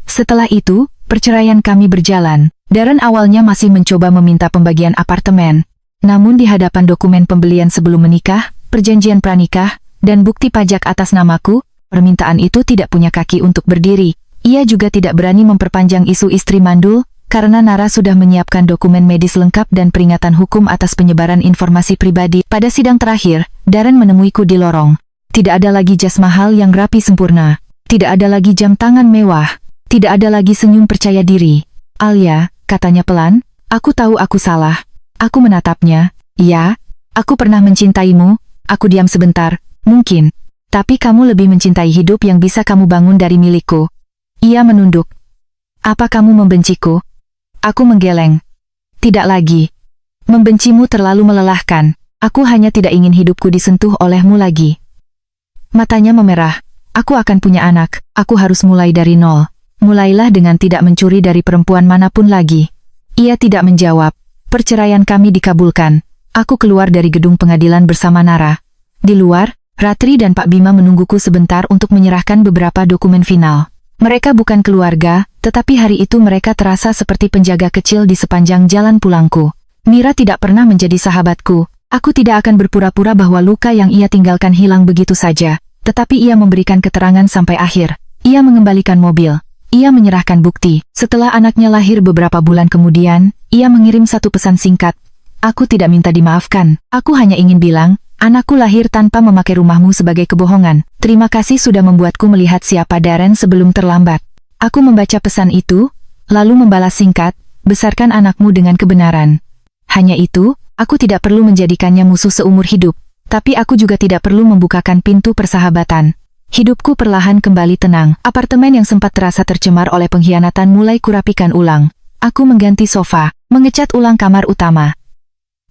Setelah itu, perceraian kami berjalan. Darren awalnya masih mencoba meminta pembagian apartemen. Namun di hadapan dokumen pembelian sebelum menikah, perjanjian pranikah, dan bukti pajak atas namaku, permintaan itu tidak punya kaki untuk berdiri. Ia juga tidak berani memperpanjang isu istri mandul, karena Nara sudah menyiapkan dokumen medis lengkap dan peringatan hukum atas penyebaran informasi pribadi. Pada sidang terakhir, Darren menemuiku di lorong. Tidak ada lagi jas mahal yang rapi sempurna. Tidak ada lagi jam tangan mewah. Tidak ada lagi senyum percaya diri. Alia, katanya pelan, aku tahu aku salah. Aku menatapnya. Ya, aku pernah mencintaimu. Aku diam sebentar. Mungkin. Tapi kamu lebih mencintai hidup yang bisa kamu bangun dari milikku. Ia menunduk. Apa kamu membenciku? Aku menggeleng. Tidak lagi. Membencimu terlalu melelahkan. Aku hanya tidak ingin hidupku disentuh olehmu lagi. Matanya memerah. Aku akan punya anak. Aku harus mulai dari nol. Mulailah dengan tidak mencuri dari perempuan manapun lagi. Ia tidak menjawab. Perceraian kami dikabulkan. Aku keluar dari gedung pengadilan bersama Nara. Di luar, Ratri dan Pak Bima menungguku sebentar untuk menyerahkan beberapa dokumen final. Mereka bukan keluarga, tetapi hari itu mereka terasa seperti penjaga kecil di sepanjang jalan pulangku. Mira tidak pernah menjadi sahabatku. Aku tidak akan berpura-pura bahwa luka yang ia tinggalkan hilang begitu saja. Tetapi ia memberikan keterangan sampai akhir. Ia mengembalikan mobil. Ia menyerahkan bukti. Setelah anaknya lahir beberapa bulan kemudian, ia mengirim satu pesan singkat. Aku tidak minta dimaafkan. Aku hanya ingin bilang, anakku lahir tanpa memakai rumahmu sebagai kebohongan. Terima kasih sudah membuatku melihat siapa Darren sebelum terlambat. Aku membaca pesan itu, lalu membalas singkat, besarkan anakmu dengan kebenaran. Hanya itu, aku tidak perlu menjadikannya musuh seumur hidup. Tapi aku juga tidak perlu membukakan pintu persahabatan. Hidupku perlahan kembali tenang. Apartemen yang sempat terasa tercemar oleh pengkhianatan mulai kurapikan ulang. Aku mengganti sofa, mengecat ulang kamar utama.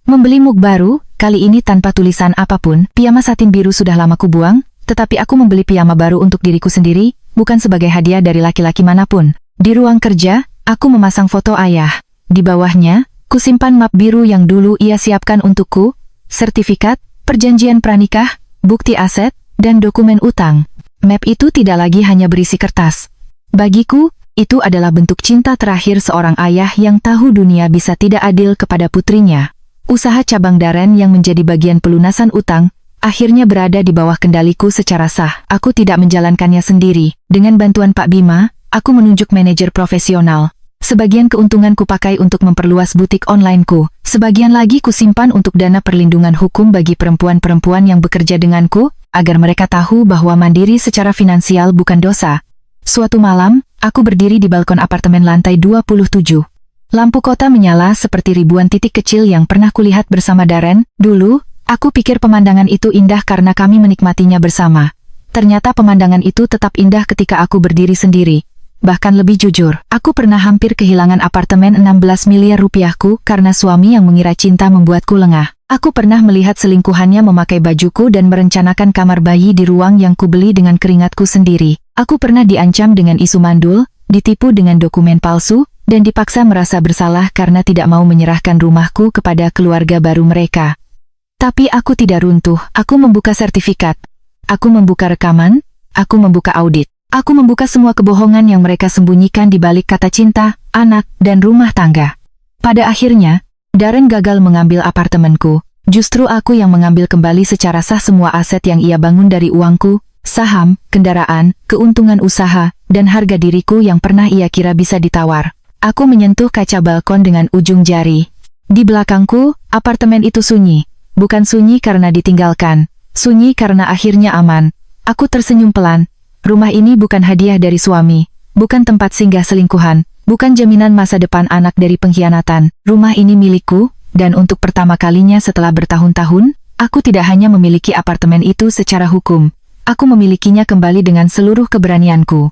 Membeli mug baru, kali ini tanpa tulisan apapun. Piyama satin biru sudah lama kubuang, tetapi aku membeli piyama baru untuk diriku sendiri, bukan sebagai hadiah dari laki-laki manapun. Di ruang kerja, aku memasang foto ayah. Di bawahnya, kusimpan map biru yang dulu ia siapkan untukku, sertifikat, perjanjian pranikah, bukti aset, dan dokumen utang. Map itu tidak lagi hanya berisi kertas. Bagiku, itu adalah bentuk cinta terakhir seorang ayah yang tahu dunia bisa tidak adil kepada putrinya. Usaha cabang Darren yang menjadi bagian pelunasan utang, akhirnya berada di bawah kendaliku secara sah. Aku tidak menjalankannya sendiri. Dengan bantuan Pak Bima, aku menunjuk manajer profesional. Sebagian keuntungan kupakai untuk memperluas butik onlineku. Sebagian lagi kusimpan untuk dana perlindungan hukum bagi perempuan-perempuan yang bekerja denganku, agar mereka tahu bahwa mandiri secara finansial bukan dosa. Suatu malam, aku berdiri di balkon apartemen lantai 27. Lampu kota menyala seperti ribuan titik kecil yang pernah kulihat bersama Darren. Dulu, aku pikir pemandangan itu indah karena kami menikmatinya bersama. Ternyata pemandangan itu tetap indah ketika aku berdiri sendiri. Bahkan lebih jujur, aku pernah hampir kehilangan apartemen 16 miliar rupiahku karena suami yang mengira cinta membuatku lengah. Aku pernah melihat selingkuhannya memakai bajuku dan merencanakan kamar bayi di ruang yang kubeli dengan keringatku sendiri. Aku pernah diancam dengan isu mandul, ditipu dengan dokumen palsu, dan dipaksa merasa bersalah karena tidak mau menyerahkan rumahku kepada keluarga baru mereka. Tapi aku tidak runtuh. Aku membuka sertifikat. Aku membuka rekaman. Aku membuka audit. Aku membuka semua kebohongan yang mereka sembunyikan di balik kata cinta, anak, dan rumah tangga. Pada akhirnya, Darren gagal mengambil apartemenku. Justru aku yang mengambil kembali secara sah semua aset yang ia bangun dari uangku, saham, kendaraan, keuntungan usaha, dan harga diriku yang pernah ia kira bisa ditawar. Aku menyentuh kaca balkon dengan ujung jari. Di belakangku, apartemen itu sunyi. Bukan sunyi karena ditinggalkan. Sunyi karena akhirnya aman. Aku tersenyum pelan. Rumah ini bukan hadiah dari suami. Bukan tempat singgah selingkuhan. Bukan jaminan masa depan anak dari pengkhianatan. Rumah ini milikku, dan untuk pertama kalinya setelah bertahun-tahun, aku tidak hanya memiliki apartemen itu secara hukum. Aku memilikinya kembali dengan seluruh keberanianku.